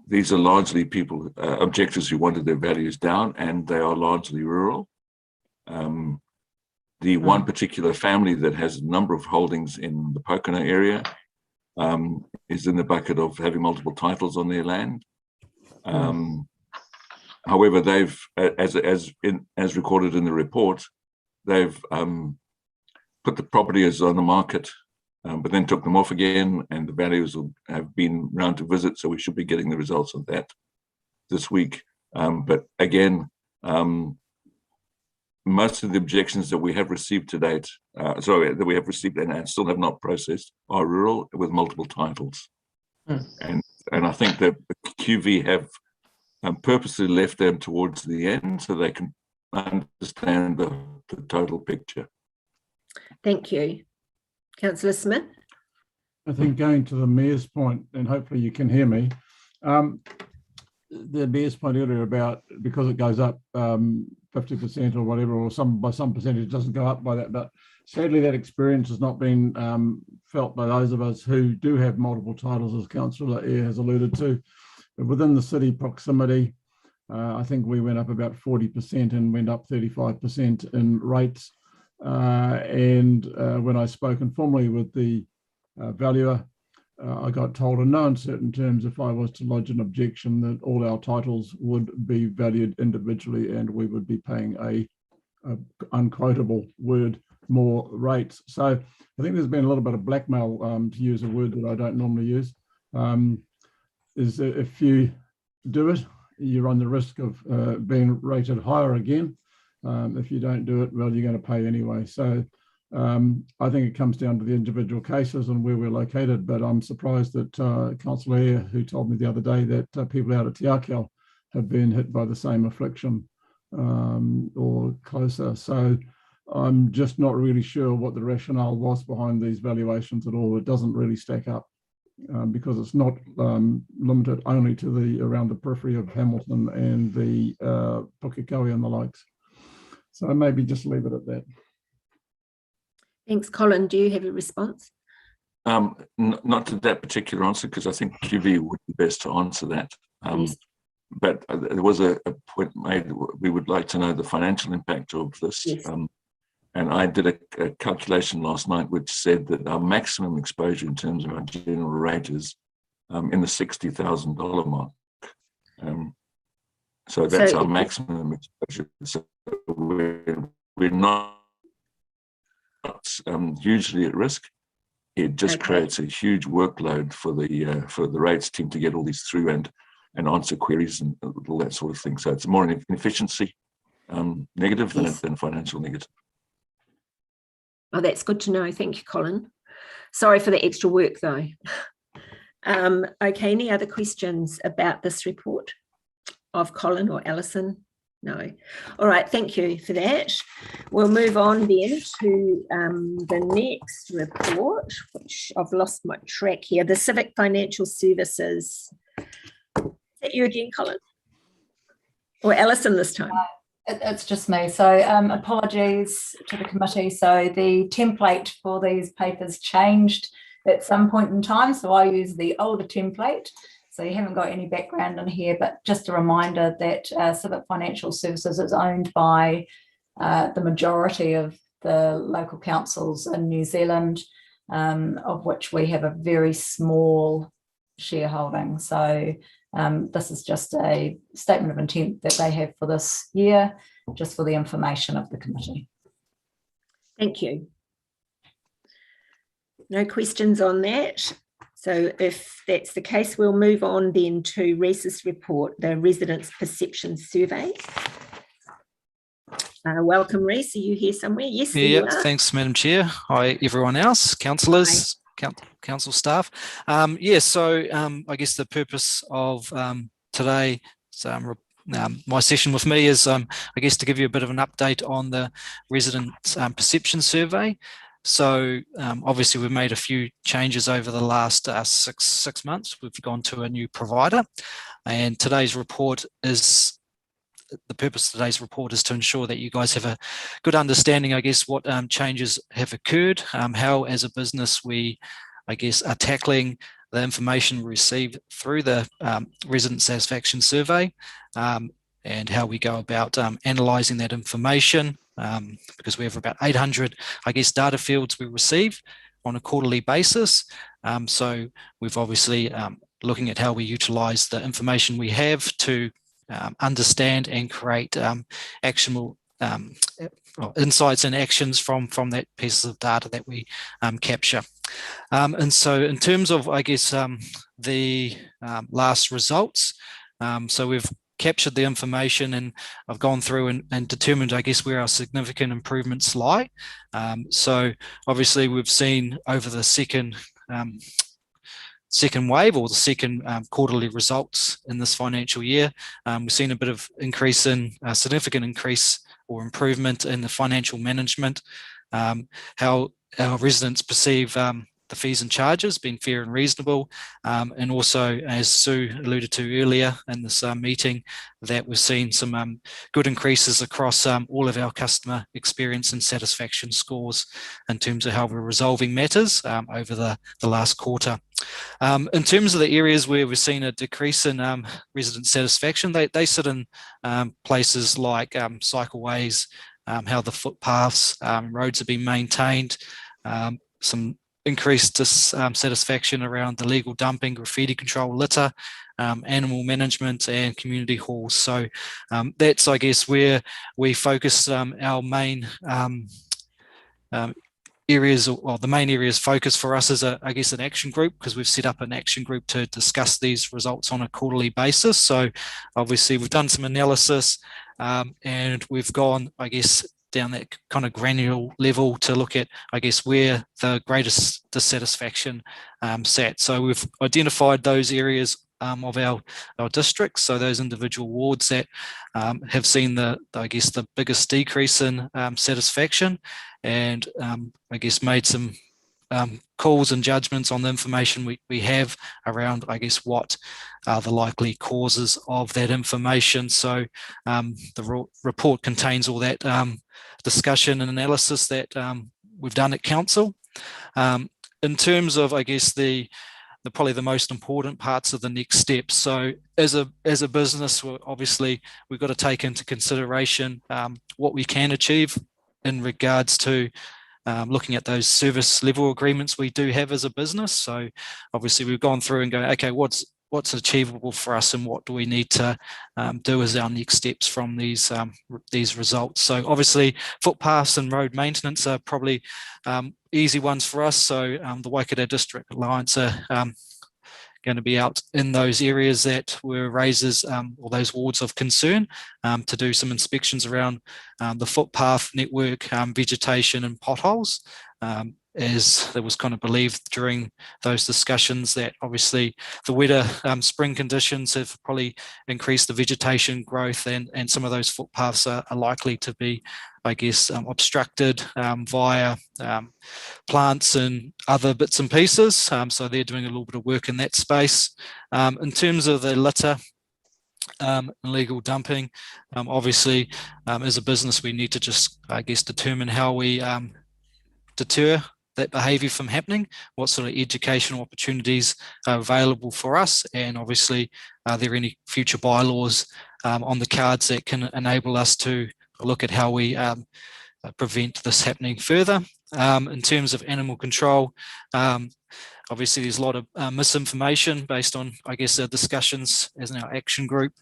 these are largely people, objectors who wanted their values down, and they are largely rural. The one particular family that has a number of holdings in the Pocono area is in the bucket of having multiple titles on their land. However, they've, as recorded in the report, they've put the properties on the market, but then took them off again, and the values have been round to visit, so we should be getting the results of that this week. But again, most of the objections that we have received to date, that we have received and still have not processed, are rural with multiple titles. And I think that the QV have purposely left them towards the end so they can understand the total picture. Thank you. Councillor Smith? I think going to the Mayor's point, and hopefully you can hear me, the Mayor's point earlier about because it goes up 50% or whatever, or by some percentage, it doesn't go up by that. But sadly, that experience has not been felt by those of us who do have multiple titles, as Councillor Eyre has alluded to. But within the city proximity, I think we went up about 40% and went up 35% in rates. And when I spoke informally with the valuer, I got told in no uncertain terms if I was to lodge an objection that all our titles would be valued individually and we would be paying a unquotable word more rates. So I think there's been a little bit of blackmail, to use a word that I don't normally use, is that if you do it, you run the risk of being rated higher again. If you don't do it, well, you're going to pay anyway. So I think it comes down to the individual cases and where we're located, but I'm surprised that Councillor Eyre, who told me the other day that people out at Te Akau have been hit by the same affliction or closer. So I'm just not really sure what the rationale was behind these valuations at all. It doesn't really stack up because it's not limited only to around the periphery of Hamilton and the Pukekohe and the likes. So maybe just leave it at that. Thanks. Colin, do you have a response? Not to that particular answer, because I think QV would be best to answer that. Yes. But there was a point made, we would like to know the financial impact of this. Yes. And I did a calculation last night which said that our maximum exposure in terms of our general rate is in the $60,000 mark. So that's our maximum exposure. So we're not hugely at risk. It just creates a huge workload for the rates team to get all these through and answer queries and all that sort of thing. So it's more an efficiency negative than financial negative. Oh, that's good to know. Thank you, Colin. Sorry for the extra work, though. Okay, any other questions about this report of Colin or Alison? No. All right, thank you for that. We'll move on then to the next report, which I've lost my track here, the Civic Financial Services. Is that you again, Colin? Or Alison this time? It's just me. So apologies to the committee. So the template for these papers changed at some point in time. So I use the older template. So you haven't got any background in here, but just a reminder that Civic Financial Services is owned by the majority of the local councils in New Zealand, of which we have a very small shareholding. So this is just a statement of intent that they have for this year, just for the information of the committee. Thank you. No questions on that. So if that's the case, we'll move on then to Reese's report, the Residents' Perception Survey. Welcome, Reese. Are you here somewhere? Yes, there you are. Thanks, Madam Chair. Hi, everyone else, councillors, council staff. I guess the purpose of today's my session with me is, I guess, to give you a bit of an update on the Residents' Perception Survey. So obviously we've made a few changes over the last six months. We've gone to a new provider, and today's report is, the purpose of today's report is to ensure that you guys have a good understanding, I guess, what changes have occurred, how as a business we, I guess, are tackling the information received through the resident satisfaction survey, and how we go about analysing that information, because we have about 800, I guess, data fields we receive on a quarterly basis. So we've obviously looking at how we utilise the information we have to understand and create actionable insights and actions from that piece of data that we capture. And so in terms of, I guess, the last results, so we've captured the information, and I've gone through and determined, I guess, where our significant improvements lie. So obviously we've seen over the second wave, or the second quarterly results in this financial year, we've seen a bit of increase in significant increase or improvement in the financial management, how our residents perceive the fees and charges being fair and reasonable, and also, as Sue alluded to earlier in this meeting, that we've seen some good increases across all of our customer experience and satisfaction scores in terms of how we're resolving matters over the last quarter. In terms of the areas where we've seen a decrease in resident satisfaction, they sit in places like cycleways, how the footpaths, roads have been maintained, some increased dissatisfaction around the legal dumping, graffiti control, litter, animal management, and community halls. So that's, I guess, where we focus our main areas, or the main areas focus for us is, I guess, an action group, because we've set up an action group to discuss these results on a quarterly basis. So obviously we've done some analysis, and we've gone, I guess, down that kind of granular level to look at, I guess, where the greatest dissatisfaction sat. So we've identified those areas of our districts, so those individual wards that have seen I guess, the biggest decrease in satisfaction, and I guess made some calls and judgments on the information we have around, I guess, what are the likely causes of that information. So the report contains all that discussion and analysis that we've done at council. In terms of, I guess, probably the most important parts of the next steps. So as a business, obviously we've got to take into consideration what we can achieve in regards to looking at those service level agreements we do have as a business. So obviously we've gone through and go, okay, what's achievable for us, and what do we need to do as our next steps from these results. So obviously footpaths and road maintenance are probably easy ones for us. So the Waikato District Alliance are going to be out in those areas that were raises, or those wards of concern, to do some inspections around the footpath network, vegetation and potholes, as there was kind of believed during those discussions that obviously the wetter spring conditions have probably increased the vegetation growth, and some of those footpaths are likely to be, I guess, obstructed via plants and other bits and pieces. So they're doing a little bit of work in that space. In terms of the litter, illegal dumping, obviously as a business we need to just, I guess, determine how we deter that behaviour from happening, what sort of educational opportunities are available for us, and obviously are there any future bylaws on the cards that can enable us to look at how we prevent this happening further. In terms of animal control, obviously there's a lot of misinformation based on, I guess, our discussions as in our action group.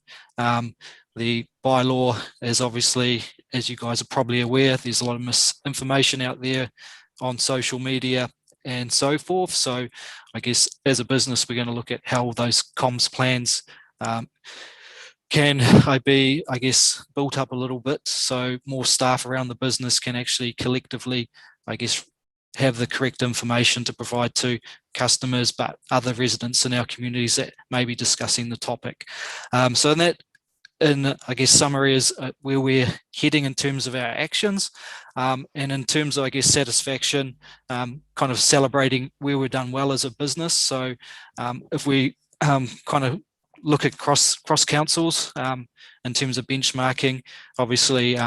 The bylaw is obviously, as you guys are probably aware, there's a lot of misinformation out there on social media and so forth. So I guess as a business, we're going to look at how those comms plans can be, I guess, built up a little bit so more staff around the business can actually collectively, I guess, have the correct information to provide to customers, but other residents in our communities that may be discussing the topic. So in that, I guess, summary is where we're heading in terms of our actions. And in terms of, I guess, satisfaction, kind of celebrating where we've done well as a business. So if we kind of look at cross councils in terms of benchmarking, obviously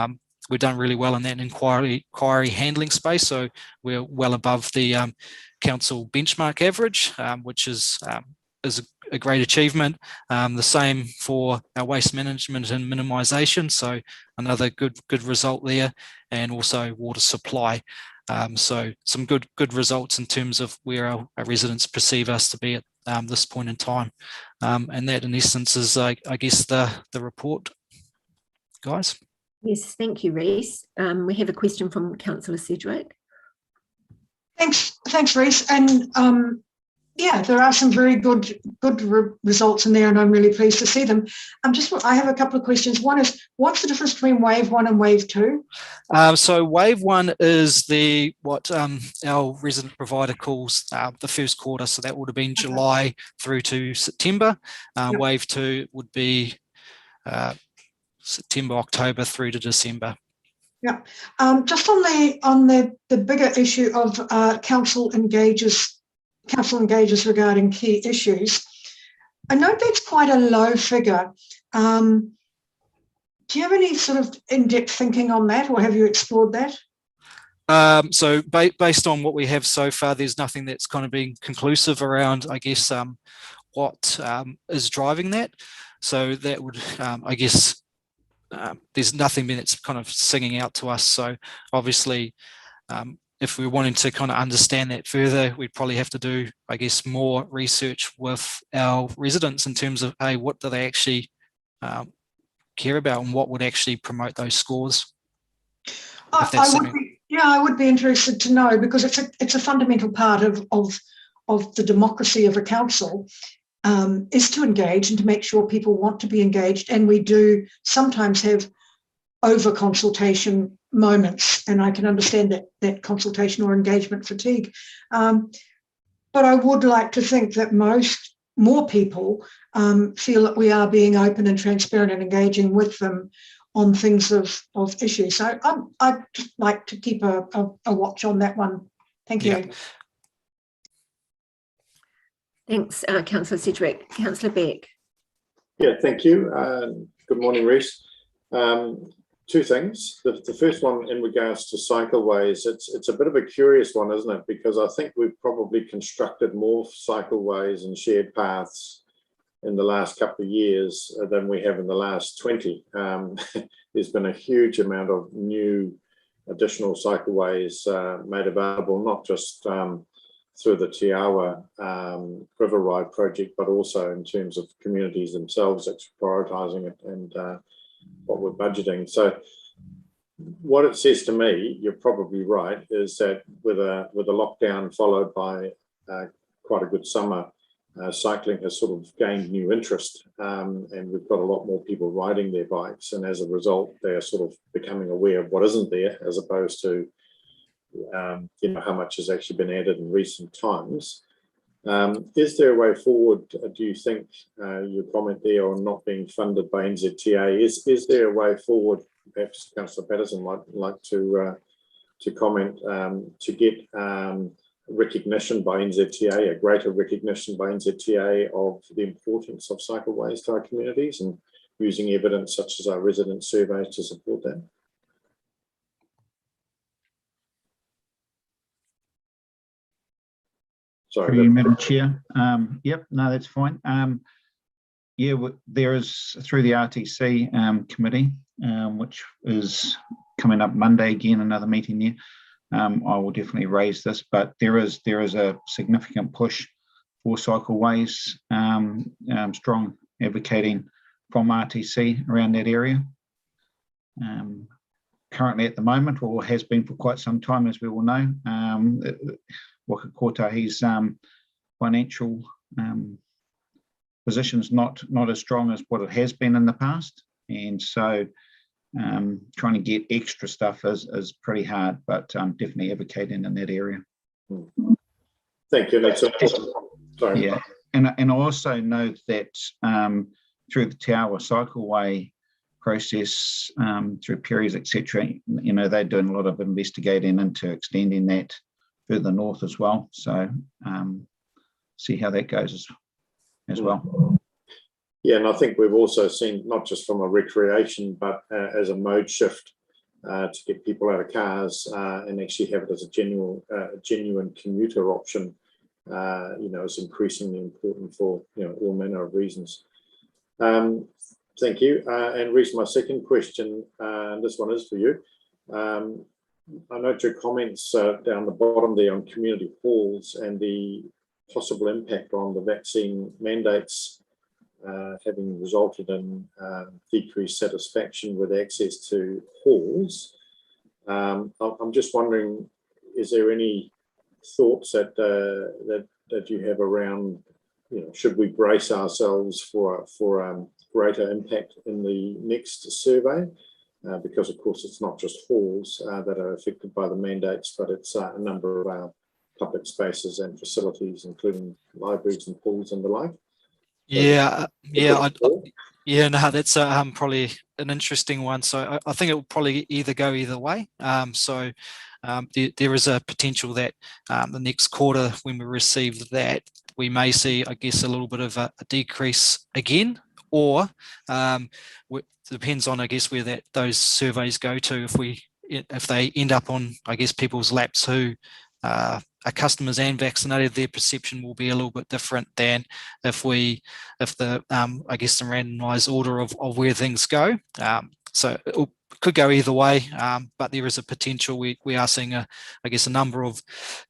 we've done really well in that inquiry handling space. So we're well above the council benchmark average, which is a great achievement. The same for our waste management and minimisation. So another good result there, and also water supply. So some good results in terms of where our residents perceive us to be at this point in time. And that in essence is, I guess, the report, guys. Yes, thank you, Reece. We have a question from Councillor Sedgwick. Thanks, Reece. And yeah, there are some very good results in there, and I'm really pleased to see them. I have a couple of questions. One is, what's the difference between wave 1 and wave 2? So wave 1 is what our resident provider calls the first quarter. So that would have been July through to September. Yep. Wave 2 would be September, October through to December. Yeah. Just on the bigger issue of council engages regarding key issues, I know that's quite a low figure. Do you have any sort of in-depth thinking on that, or have you explored that? So based on what we have so far, there's nothing that's kind of been conclusive around, I guess, what is driving that. So that would, I guess, there's nothing that's kind of singing out to us. So obviously, if we're wanting to kind of understand that further, we'd probably have to do, I guess, more research with our residents in terms of, hey, what do they actually care about, and what would actually promote those scores? I would be interested to know, because it's a fundamental part of the democracy of a council, is to engage and to make sure people want to be engaged. And we do sometimes have over consultation moments, and I can understand that consultation or engagement fatigue. But I would like to think that more people feel that we are being open and transparent and engaging with them on things of issue. So I'd just like to keep a watch on that one. Thank you. Yeah. Thanks, Councillor Sedgwick. Councillor Beck. Yeah, thank you. Good morning, Reece. Two things. The first one in regards to cycleways, it's a bit of a curious one, isn't it? Because I think we've probably constructed more cycleways and shared paths in the last couple of years than we have in the last 20. There's been a huge amount of new additional cycleways made available, not just through the Tiawa River Ride project, but also in terms of communities themselves actually prioritising it and what we're budgeting. So what it says to me, you're probably right, is that with a lockdown followed by quite a good summer, cycling has sort of gained new interest, and we've got a lot more people riding their bikes, and as a result they're sort of becoming aware of what isn't there, as opposed to how much has actually been added in recent times. Is there a way forward, do you think, your comment there on not being funded by NZTA, is there a way forward, perhaps Councillor Patterson might like to comment, to get recognition by NZTA, a greater recognition by NZTA of the importance of cycleways to our communities, and using evidence such as our resident surveys to support that? Through you, Madam Chair. Yep, no, that's fine. Yeah, there is, through the RTC committee, which is coming up Monday again, another meeting there. I will definitely raise this, but there is a significant push for cycleways, strong advocating from RTC around that area. Currently at the moment, or has been for quite some time, as we all know, Waka Kotahi's financial position's not as strong as what it has been in the past, and so trying to get extra stuff is pretty hard, but definitely advocating in that area. Thank you. That's sorry. Yeah, and I also note that through the Tower Cycleway process, through periods, etc., you know, they're doing a lot of investigating into extending that further north as well. So see how that goes as well. Yeah, and I think we've also seen, not just from a recreation, but as a mode shift to get people out of cars and actually have it as a genuine commuter option, you know, is increasingly important for, you know, all manner of reasons. Thank you. And Reece, my second question, and this one is for you. I note your comments down the bottom there on community halls and the possible impact on the vaccine mandates having resulted in decreased satisfaction with access to halls. I'm just wondering, is there any thoughts that you have around, you know, should we brace ourselves for greater impact in the next survey? Because of course it's not just halls that are affected by the mandates, but it's a number of our public spaces and facilities, including libraries and pools and the like. No, that's probably an interesting one. So I think it will probably either go either way. There is a potential that the next quarter, when we receive that, we may see, I guess, a little bit of a decrease again, or depends on, I guess, where those surveys go to. If they end up on, I guess, people's laps who are customers and vaccinated, their perception will be a little bit different than if the I guess the randomized order of where things go. So it could go either way, but there is a potential. We are seeing I guess a number of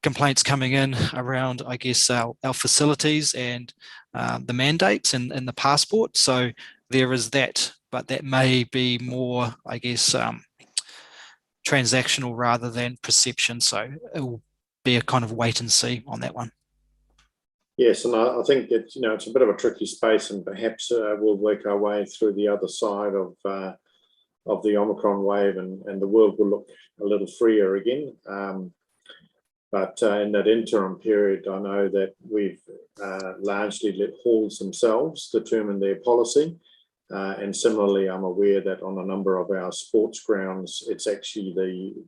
complaints coming in around, I guess, our facilities and the mandates and the passport. So there is that, but that may be more, I guess, transactional rather than perception. So it will be a kind of wait and see on that one. Yes, and I think that, you know, it's a bit of a tricky space, and perhaps we'll work our way through the other side of the Omicron wave, and the world will look a little freer again. But in that interim period, I know that we've largely let halls themselves determine their policy. And similarly, I'm aware that on a number of our sports grounds, it's actually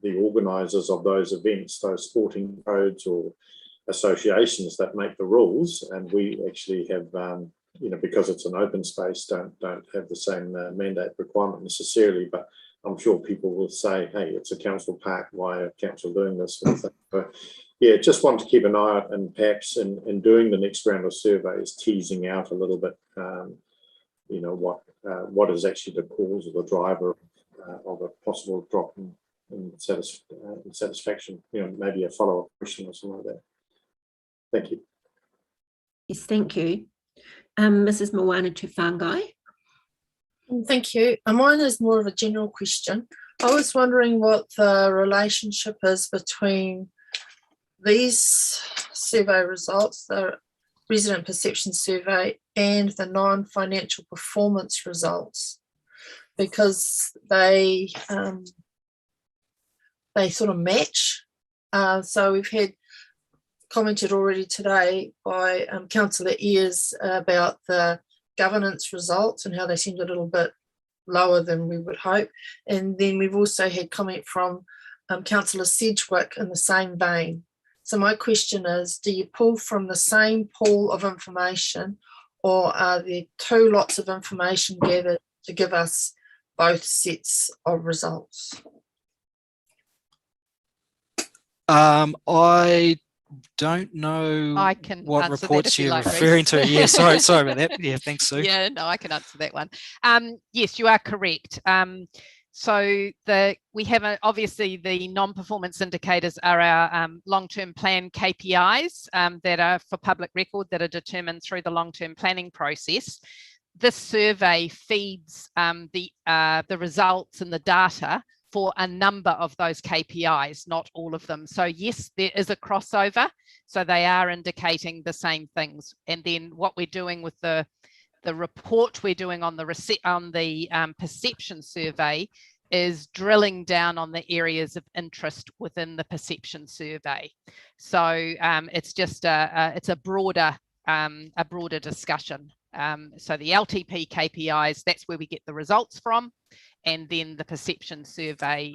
the organisers of those events, those sporting codes or associations, that make the rules. And we actually have, you know, because it's an open space, don't have the same mandate requirement necessarily. But I'm sure people will say, hey, it's a council park, why are council doing this sort of thing? But yeah, just want to keep an eye out, and perhaps in doing the next round of surveys, teasing out a little bit, you know, what is actually the cause or the driver of a possible drop in satisfaction. You know, maybe a follow-up question or something like that. Thank you. Yes, thank you. Mrs. Moana Tufangai. Thank you. Mine is more of a general question. I was wondering what the relationship is between these survey results, the resident perception survey, and the non-financial performance results, because they sort of match. So we've had commented already today by Councillor Ayres about the governance results and how they seemed a little bit lower than we would hope. And then we've also had comment from Councillor Sedgwick in the same vein. So my question is, do you pull from the same pool of information, or are there two lots of information gathered to give us both sets of results? I don't know I can what answer reports that if you you're like, referring Reece. to. Yeah, sorry about that. Yeah, thanks, Sue. Yeah, no, I can answer that one. Yes, you are correct. So we have obviously the non-performance indicators are our long-term plan KPIs that are for public record, that are determined through the long-term planning process. This survey feeds the results and the data for a number of those KPIs, not all of them. So yes, there is a crossover. So they are indicating the same things. And then what we're doing with the report we're doing on the perception survey is drilling down on the areas of interest within the perception survey. So it's just it's a broader discussion. So the LTP KPIs, that's where we get the results from, and then the perception survey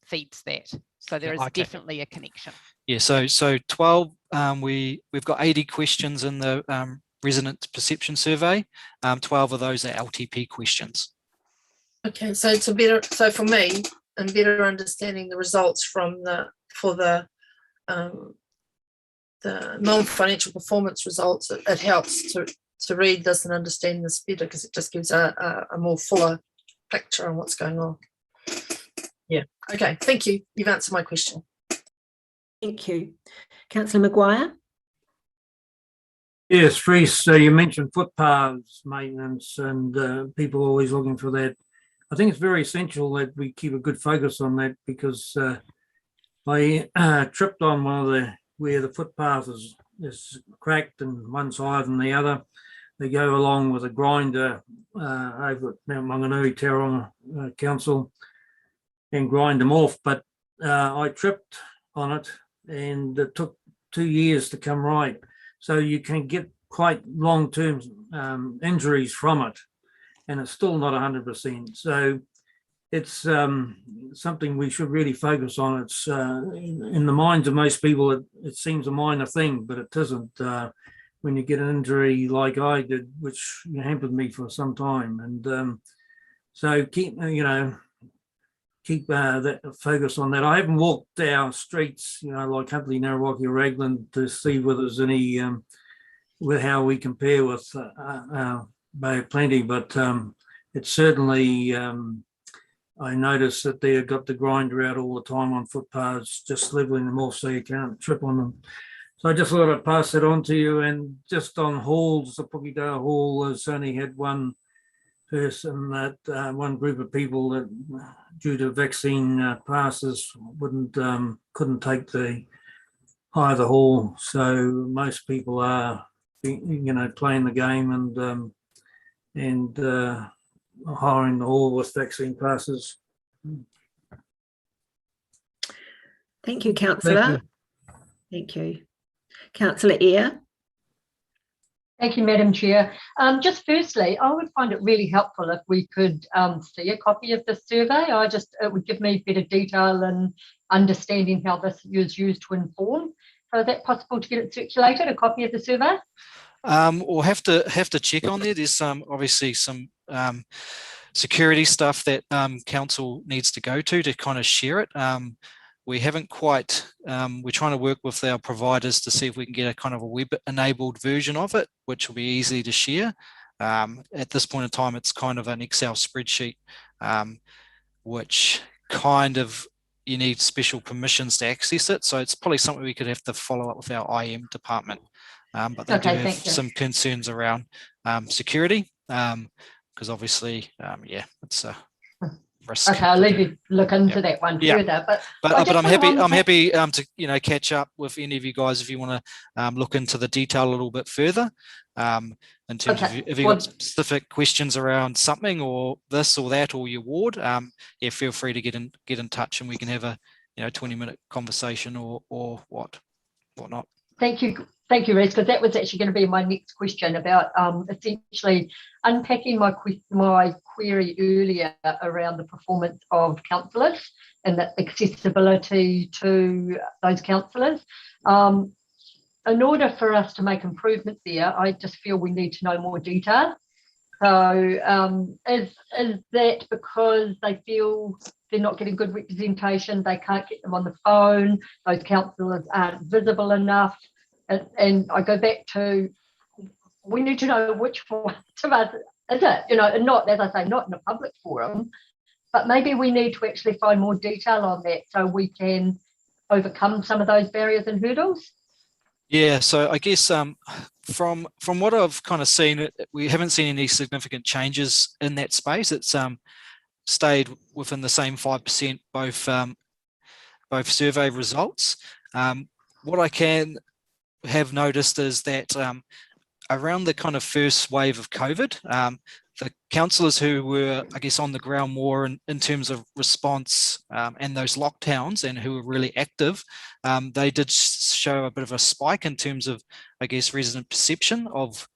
feeds that. So there is definitely a connection. Yeah, so 12, we've got 80 questions in the resident perception survey. 12 of those are LTP questions. Okay, so it's a better, so for me, and better understanding the results from for the non-financial performance results, it helps to read this and understand this better, because it just gives a more fuller picture on what's going on. Yeah, okay, thank you. You've answered my question. Thank you. Councillor Maguire. Yes, Reece, you mentioned footpaths maintenance and people always looking for that. I think it's very essential that we keep a good focus on that, because I tripped on where the footpath is cracked and one side and the other. They go along with a grinder over at Mount Maunganui Tauranga Council and grind them off. But I tripped on it and it took 2 years to come right. So you can get quite long-term injuries from it, and it's still not 100%. So it's something we should really focus on. It's in the minds of most people, it seems a minor thing, but it isn't. When you get an injury like I did, which hampered me for some time, and so keep that focus on that. I haven't walked our streets, like Huntley, Narrawaki, or Raglan, to see whether there's any with how we compare with Bay of Plenty, but it's certainly. I noticed that they've got the grinder out all the time on footpaths, just leveling them off so you can't trip on them. So I just thought I'd pass it on to you. And just on halls, the Pukidale Hall has only had one person, that one group of people that, due to vaccine passes, couldn't take the either hall. So most people are, playing the game and hiring the hall with vaccine passes. Thank you, Councillor. Thank you. Councillor Eyre. Thank you, Madam Chair. Just firstly, I would find it really helpful if we could see a copy of the survey. It would give me better detail and understanding how this is used to inform. So is that possible to get it circulated, a copy of the survey? We'll have to check on there. There's obviously some security stuff that council needs to go to kind of share it. We haven't quite, we're trying to work with our providers to see if we can get a kind of a web-enabled version of it, which will be easy to share. At this point in time, it's kind of an Excel spreadsheet, which kind of, you need special permissions to access it. So it's probably something we could have to follow up with our IM department. But they do have some concerns around security, because obviously, it's a risk. Okay, I'll leave you look into that one further. But I'm happy to catch up with any of you guys if you want to look into the detail a little bit further. In terms of if you've got specific questions around something or this or that or your ward, feel free to get in touch and we can have a 20-minute conversation or whatnot. Thank you, Reece, because that was actually going to be my next question about essentially unpacking my query earlier around the performance of councillors and the accessibility to those councillors. In order for us to make improvement there, I just feel we need to know more detail. So is that because they feel they're not getting good representation, they can't get them on the phone, those councillors aren't visible enough? And I go back to, we need to know which one of us is it, and not, as I say, not in a public forum, But maybe we need to actually find more detail on that so we can overcome some of those barriers and hurdles. Yeah, so I guess from what I've kind of seen, we haven't seen any significant changes in that space. It's stayed within the same 5%, both survey results. What I can have noticed is that around the kind of first wave of COVID, the councillors who were, I guess, on the ground more in terms of response and those lockdowns and who were really active, they did show a bit of a spike in terms of, I guess, resident perception of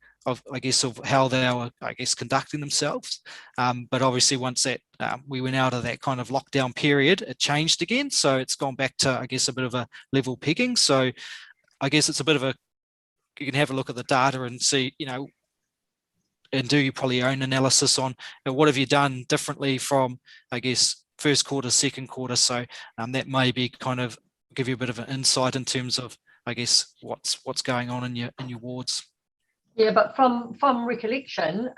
how they were, I guess, conducting themselves. But obviously once that we went out of that kind of lockdown period, it changed again. So it's gone back to, I guess, a bit of a level pegging. So I guess it's a bit of you can have a look at the data and see, and do probably your own analysis on what have you done differently from, I guess, first quarter, second quarter. So that may be kind of give you a bit of an insight in terms of, I guess, what's going on in your wards. Yeah, but from recollection,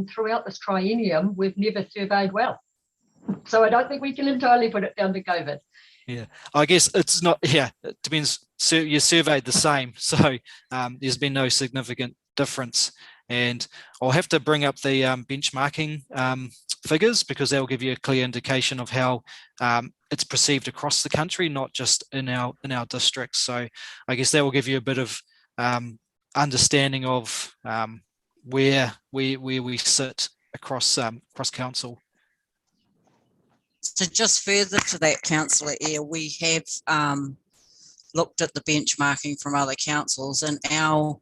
throughout this triennium, we've never surveyed well. So I don't think we can entirely put it down to COVID. Yeah, I guess it's not, it depends. So you surveyed the same. So there's been no significant difference. And I'll have to bring up the benchmarking figures because they'll give you a clear indication of how it's perceived across the country, not just in our districts. So I guess that will give you a bit of understanding of where we sit across council. So just further to that, Councillor Eyre, we have looked at the benchmarking from other councils, and our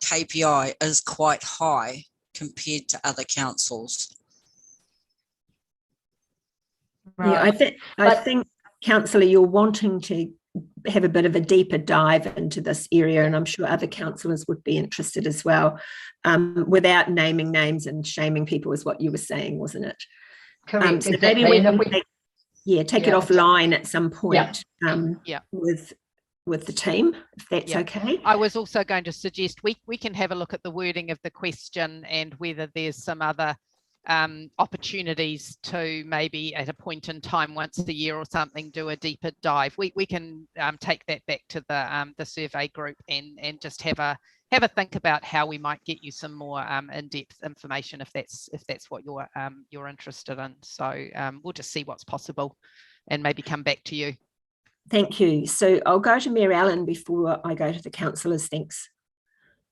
KPI is quite high compared to other councils. Yeah, I think, Councillor, you're wanting to have a bit of a deeper dive into this area, and I'm sure other councillors would be interested as well, without naming names and shaming people, is what you were saying, wasn't it? Correct. So exactly. maybe we And can take it offline at some point with the team, if that's okay. I was also going to suggest we can have a look at the wording of the question and whether there's some other opportunities to maybe at a point in time once a year or something do a deeper dive. We can take that back to the survey group and just have a think about how we might get you some more in-depth information if that's what you're interested in. So we'll just see what's possible and maybe come back to you. Thank you. So I'll go to Mayor Allen before I go to the councillors. Thanks.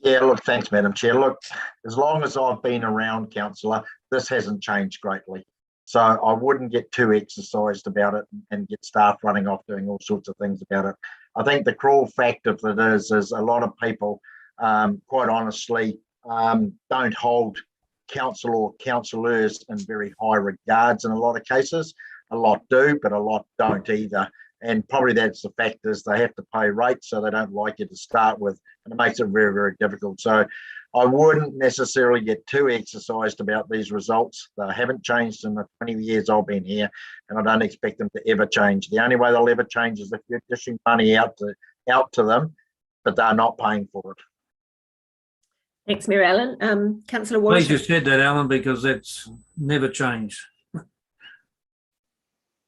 Yeah, look, thanks, Madam Chair. Look, as long as I've been around, councillor, this hasn't changed greatly. So I wouldn't get too exercised about it and get staff running off doing all sorts of things about it. I think the cruel fact of it is a lot of people, quite honestly, don't hold council or councillors in very high regards in a lot of cases. A lot do, but a lot don't either. And probably that's the fact is they have to pay rates, so they don't like you to start with, and it makes it very, very difficult. So I wouldn't necessarily get too exercised about these results. They haven't changed in the 20 years I've been here, and I don't expect them to ever change. The only way they'll ever change is if you're dishing money out to them, but they're not paying for it. Thanks, Mayor Allen. Councillor I Walsh. just said that, Alan, because that's never changed.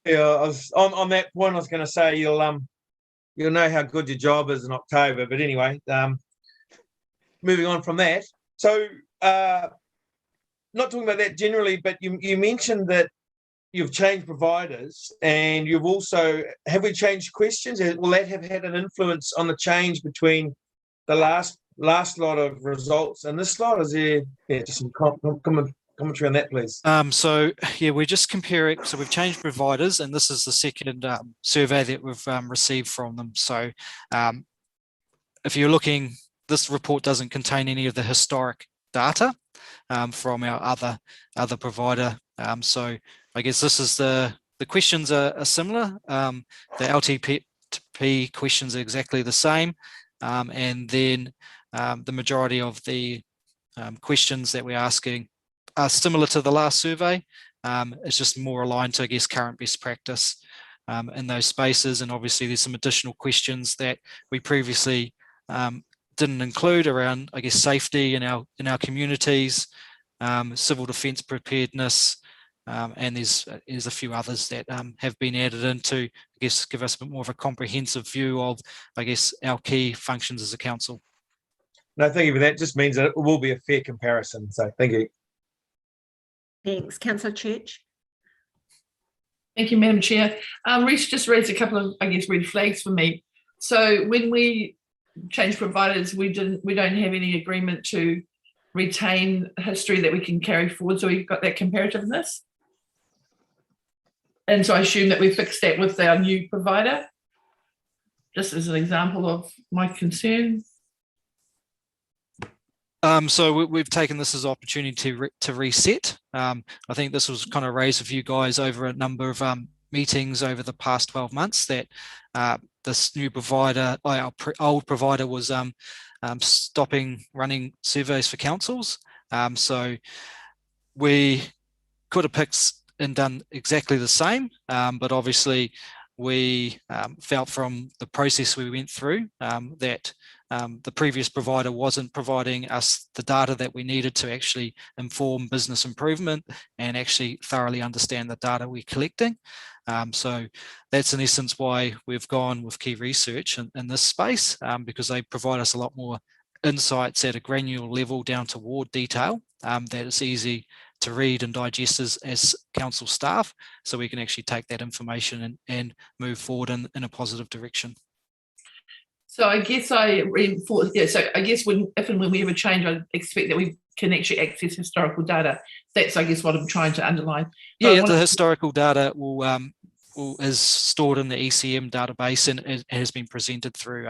Yeah, I was on that point. I was going to say you'll know how good your job is in October. But anyway, moving on from that. So, not talking about that generally, but you mentioned that you've changed providers, and you've also have we changed questions? Will that have had an influence on the change between the last lot of results and this lot? Is there just some commentary on that, please? So yeah, we're just comparing. So we've changed providers, and this is the second survey that we've received from them. So if you're looking, this report doesn't contain any of the historic data from our other provider. So I guess this is the questions are similar. The LTP questions are exactly the same, and then the majority of the questions that we're asking are similar to the last survey. It's just more aligned to, I guess, current best practice in those spaces. And obviously there's some additional questions that we previously didn't include around, I guess, safety in our communities, civil defence preparedness, and there's a few others that have been added in to, I guess, give us a bit more of a comprehensive view of, I guess, our key functions as a council. No, thank you for that. Just means that it will be a fair comparison. So thank you. Thanks. Councillor Church. Thank you, Madam Chair. Rhys just raised a couple of, I guess, red flags for me. So when we change providers, we don't have any agreement to retain history that we can carry forward. So we've got that comparativeness. And so I assume that we fixed that with our new provider, just as an example of my concern. So we've taken this as an opportunity to reset. I think this was kind of raised with you guys over a number of meetings over the past 12 months that this new provider, our old provider, was stopping running surveys for councils. So we could have picked and done exactly the same, but obviously we felt from the process we went through that the previous provider wasn't providing us the data that we needed to actually inform business improvement and actually thoroughly understand the data we're collecting. So that's in essence why we've gone with Key Research in this space, because they provide us a lot more insights at a granular level down to ward detail that is easy to read and digest as council staff, so we can actually take that information and move forward in a positive direction. So I guess I reinforce, yeah, so I guess if and when we ever change, I expect that we can actually access historical data. That's, I guess, what I'm trying to underline. Yeah, the historical data is stored in the ECM database, and it has been presented through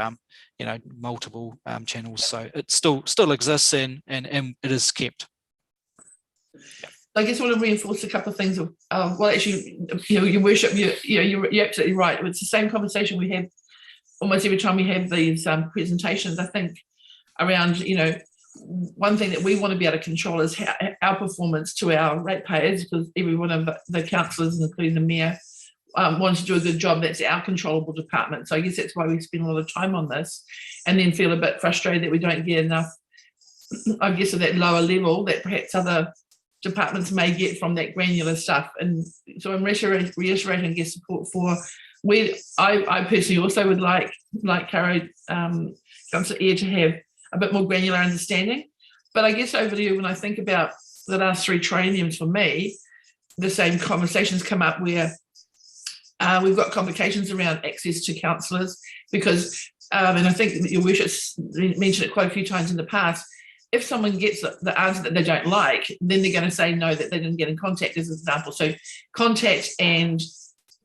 multiple channels. So it still exists and it is kept. I guess I want to reinforce a couple of things. Well, actually, Your Worship, you're absolutely right. It's the same conversation we have almost every time we have these presentations. I think around, one thing that we want to be able to control is our performance to our ratepayers, because every one of the councillors, including the mayor, wants to do a good job. That's our controllable department. So I guess that's why we spend a lot of time on this, and then feel a bit frustrated that we don't get enough, I guess, of that lower level that perhaps other departments may get from that granular stuff. And so I'm reiterating, I guess, support for I personally also would like Caro, Councillor Eyre, to have a bit more granular understanding. But I guess over to you, when I think about the last 3 traineums, for me, the same conversations come up where we've got complications around access to councillors, because, and I think that Your Worship mentioned it quite a few times in the past, if someone gets the answer that they don't like, then they're going to say no, that they didn't get in contact, as an example. So contact and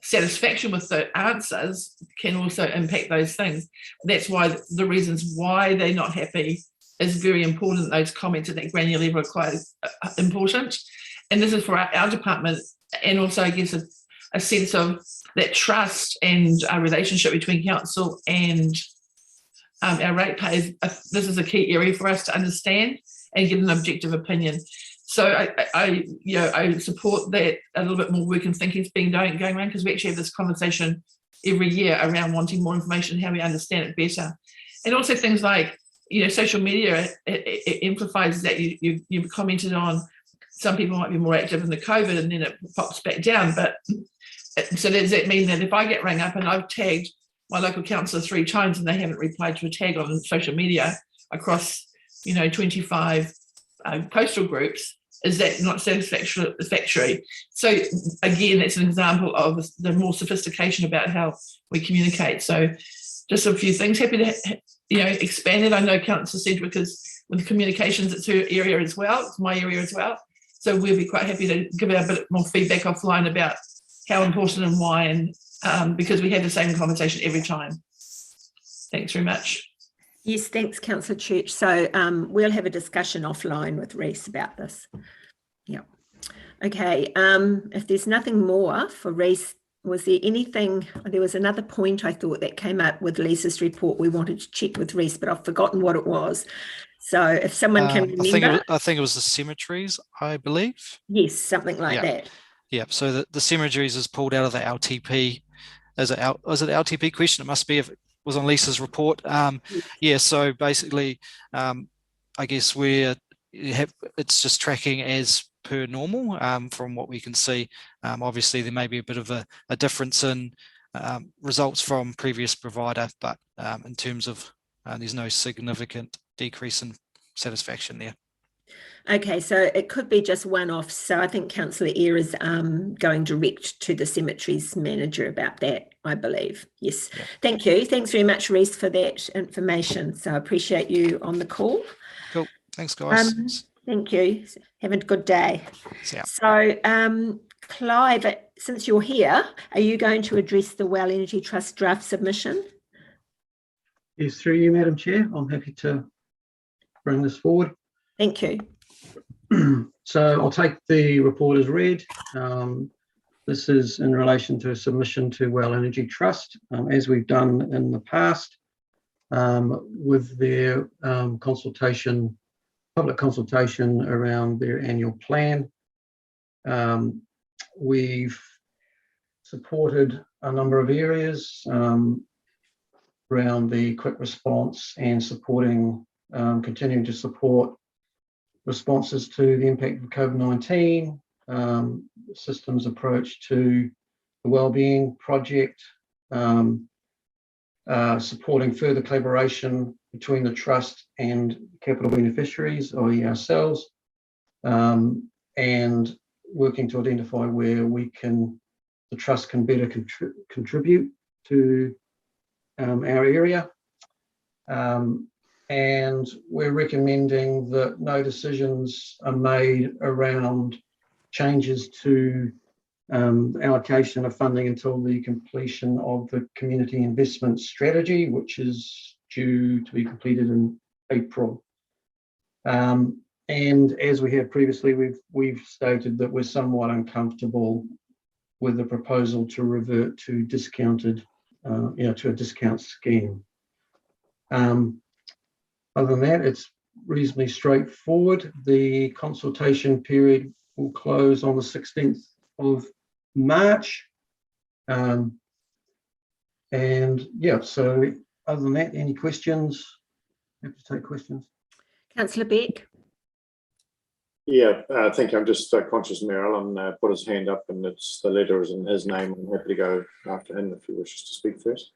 satisfaction with the answers can also impact those things. That's why the reasons why they're not happy is very important. Those comments at that granular level are quite important. And this is for our department, and also, I guess, a sense of that trust and a relationship between council and our ratepayers. This is a key area for us to understand and get an objective opinion. So I support that a little bit more work and thinking is being going around, because we actually have this conversation every year around wanting more information, how we understand it better. And also things like, social media, it amplifies that. You've commented on some people might be more active in the COVID and then it pops back down. But so does that mean that if I get rang up and I've tagged my local councillor 3 times and they haven't replied to a tag on social media across 25 postal groups, is that not satisfactory? So again, that's an example of the more sophistication about how we communicate. So just a few things. Happy to expand it. I know Councillor Sedgwick is with communications, it's her area as well, it's my area as well. So we'll be quite happy to give a bit more feedback offline about how important and why, and because we have the same conversation every time. Thanks very much. Yes, thanks, Councillor Church. So we'll have a discussion offline with Rhys about this. Yeah. Okay. If there's nothing more for Rhys, was there anything? There was another point I thought that came up with Lisa's report we wanted to check with Rhys, but I've forgotten what it was. So if someone can remember. I think it was the cemeteries, I believe. Yes, something like that. Yeah. So the cemeteries is pulled out of the LTP. Was it LTP question? It must be if it was on Lisa's report. Yeah. So basically, I guess it's just tracking as per normal from what we can see. Obviously, there may be a bit of a difference in results from previous provider, but in terms of there's no significant decrease in satisfaction there. Okay, so it could be just one-off. So I think Councillor Eyre is going direct to the cemeteries manager about that, I believe. Yes. Yeah. Thank you. Thanks very much, Reese, for that information. So I appreciate you on the call. Cool. Thanks, guys. Thank you. Have a good day. So, Clive, since you're here, are you going to address the Well Energy Trust draft submission? Yes, through you, Madam Chair. I'm happy to bring this forward. Thank you. So I'll take the report as read. This is in relation to a submission to Well Energy Trust, as we've done in the past, with their consultation, public consultation around their annual plan. We've supported a number of areas around the quick response and supporting, continuing to support responses to the impact of COVID-19, systems approach to the wellbeing project, supporting further collaboration between the trust and capital beneficiaries, i.e. ourselves, and working to identify where the trust can better contribute to our area. And we're recommending that no decisions are made around changes to allocation of funding until the completion of the community investment strategy, which is due to be completed in April. And as we have previously, we've stated that we're somewhat uncomfortable with the proposal to revert to discounted, to a discount scheme. Other than that, it's reasonably straightforward. The consultation period will close on the 16th of March. And yeah, so other than that, any questions? Happy to take questions. Councillor Beck. Yeah, thank you. I'm just conscious Mayor Allen put his hand up and it's the letter is in his name. I'm happy to go after him if he wishes to speak first.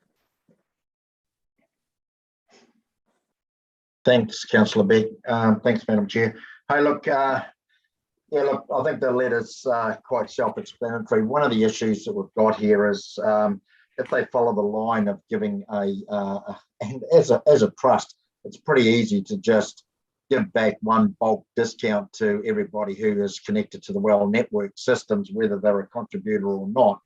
Thanks, Councillor Beck. Thanks, Madam Chair. Hey, look, I think the letter's quite self-explanatory. One of the issues that we've got here is if they follow the line of giving and as a trust, it's pretty easy to just give back one bulk discount to everybody who is connected to the well network systems, whether they're a contributor or not.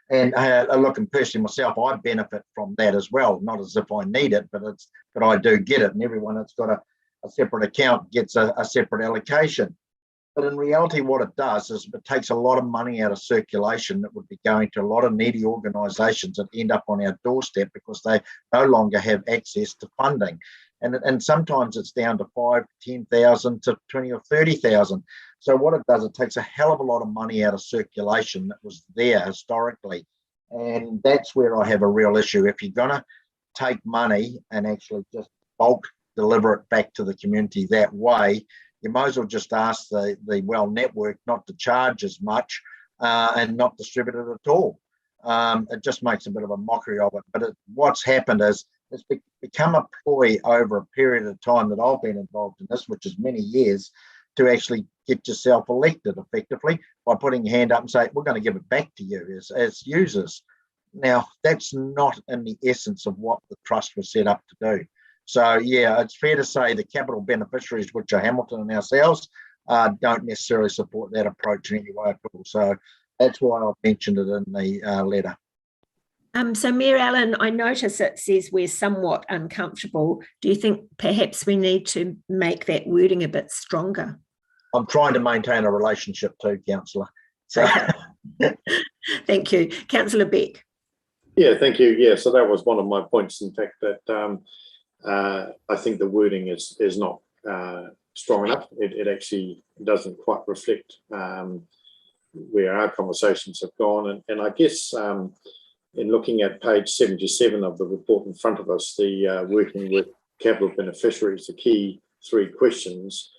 And look, and personally myself, I benefit from that as well. Not as if I need it, but I do get it. And everyone that's got a separate account gets a separate allocation. But in reality, what it does is it takes a lot of money out of circulation that would be going to a lot of needy organisations that end up on our doorstep because they no longer have access to funding. And sometimes it's down to 5,000, 10,000 to 20 or 30,000. So what it does, it takes a hell of a lot of money out of circulation that was there historically. And that's where I have a real issue. If you're going to take money and actually just bulk deliver it back to the community that way, you might as well just ask the well network not to charge as much and not distribute it at all. It just makes a bit of a mockery of it. But what's happened is it's become a ploy over a period of time that I've been involved in this, which is many years, to actually get yourself elected effectively by putting your hand up and say, we're going to give it back to you as users. Now, that's not in the essence of what the trust was set up to do. So, yeah, it's fair to say the capital beneficiaries, which are Hamilton and ourselves, don't necessarily support that approach in any way at all. So that's why I've mentioned it in the letter. So, Mayor Allen, I notice it says we're somewhat uncomfortable. Do you think perhaps we need to make that wording a bit stronger? I'm trying to maintain a relationship too, Councillor. So. Okay. Thank you. Councillor Beck. Yeah, thank you. Yeah, so that was one of my points, in fact, that I think the wording is not strong enough. It actually doesn't quite reflect where our conversations have gone. And I guess in looking at page 77 of the report in front of us, the working with capital beneficiaries, the key three questions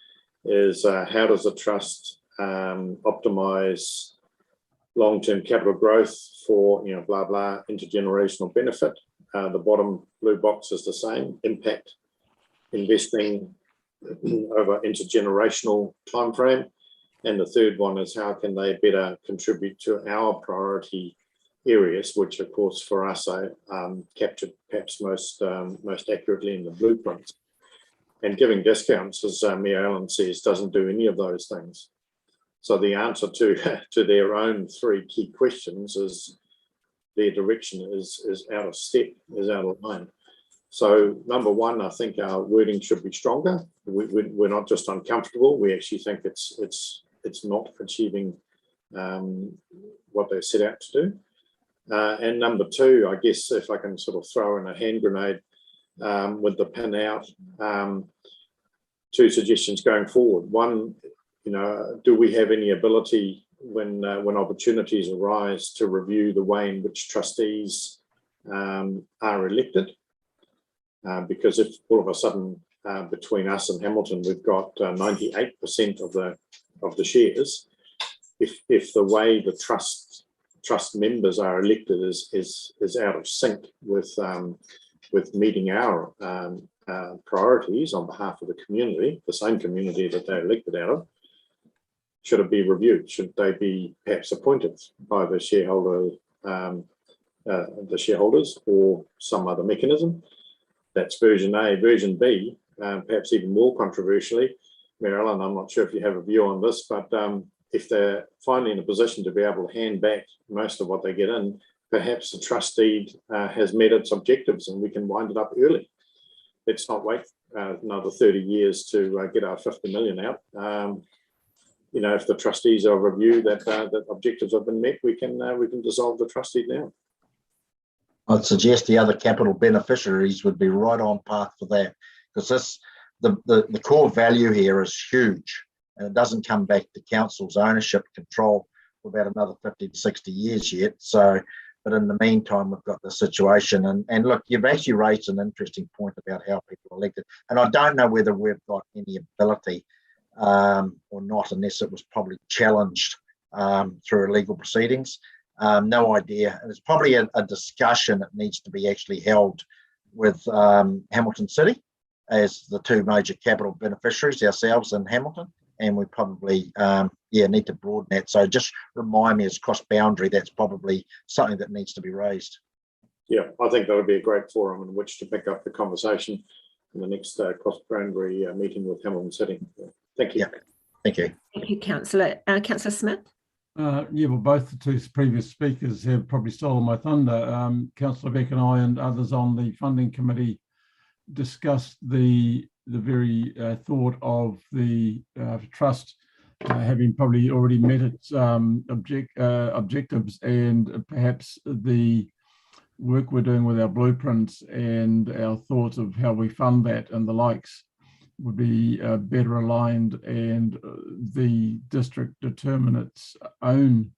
is how does the trust optimize long-term capital growth for, blah, blah, intergenerational benefit. The bottom blue box is the same, impact investing over intergenerational timeframe. And the third one is how can they better contribute to our priority areas, which of course for us are captured perhaps most accurately in the blueprints. And giving discounts, as Mayor Allen says, doesn't do any of those things. So the answer to their own three key questions is their direction is out of step, is out of line. So number one, I think our wording should be stronger. We're not just uncomfortable. We actually think it's not achieving what they set out to do. And number two, I guess if I can sort of throw in a hand grenade with the pin out, two suggestions going forward. One, do we have any ability when opportunities arise to review the way in which trustees are elected? Because if all of a sudden between us and Hamilton we've got 98% of the shares, if the way the trust members are elected is out of sync with meeting our priorities on behalf of the community, the same community that they're elected out of, should it be reviewed? Should they be perhaps appointed by the shareholders or some other mechanism? That's version A. Version B, perhaps even more controversially, Mayor Allen, I'm not sure if you have a view on this, but if they're finally in a position to be able to hand back most of what they get in, perhaps the trustee has met its objectives and we can wind it up early. Let's not wait another 30 years to get our 50 million out. If the trustees are review that objectives have been met, we can dissolve the trustee now. I'd suggest the other capital beneficiaries would be right on path for that, because the core value here is huge, and it doesn't come back to council's ownership control for about another 50 to 60 years yet. So, but in the meantime, we've got the situation. And look, you've actually raised an interesting point about how people are elected, and I don't know whether we've got any ability or not, unless it was probably challenged through legal proceedings. No idea. And it's probably a discussion that needs to be actually held with Hamilton City as the two major capital beneficiaries, ourselves and Hamilton, and we probably need to broaden that. So just remind me, as cross-boundary, that's probably something that needs to be raised. Yeah, I think that would be a great forum in which to pick up the conversation in the next cross-boundary meeting with Hamilton City. Thank you. Yeah. Thank you. Thank you, Councillor. Councillor Smith. Well, both the two previous speakers have probably stolen my thunder. Councillor Beck and I and others on the funding committee discussed the very thought of the trust having probably already met its objectives, and perhaps the work we're doing with our blueprints and our thoughts of how we fund that and the likes would be better aligned, and the district determine its own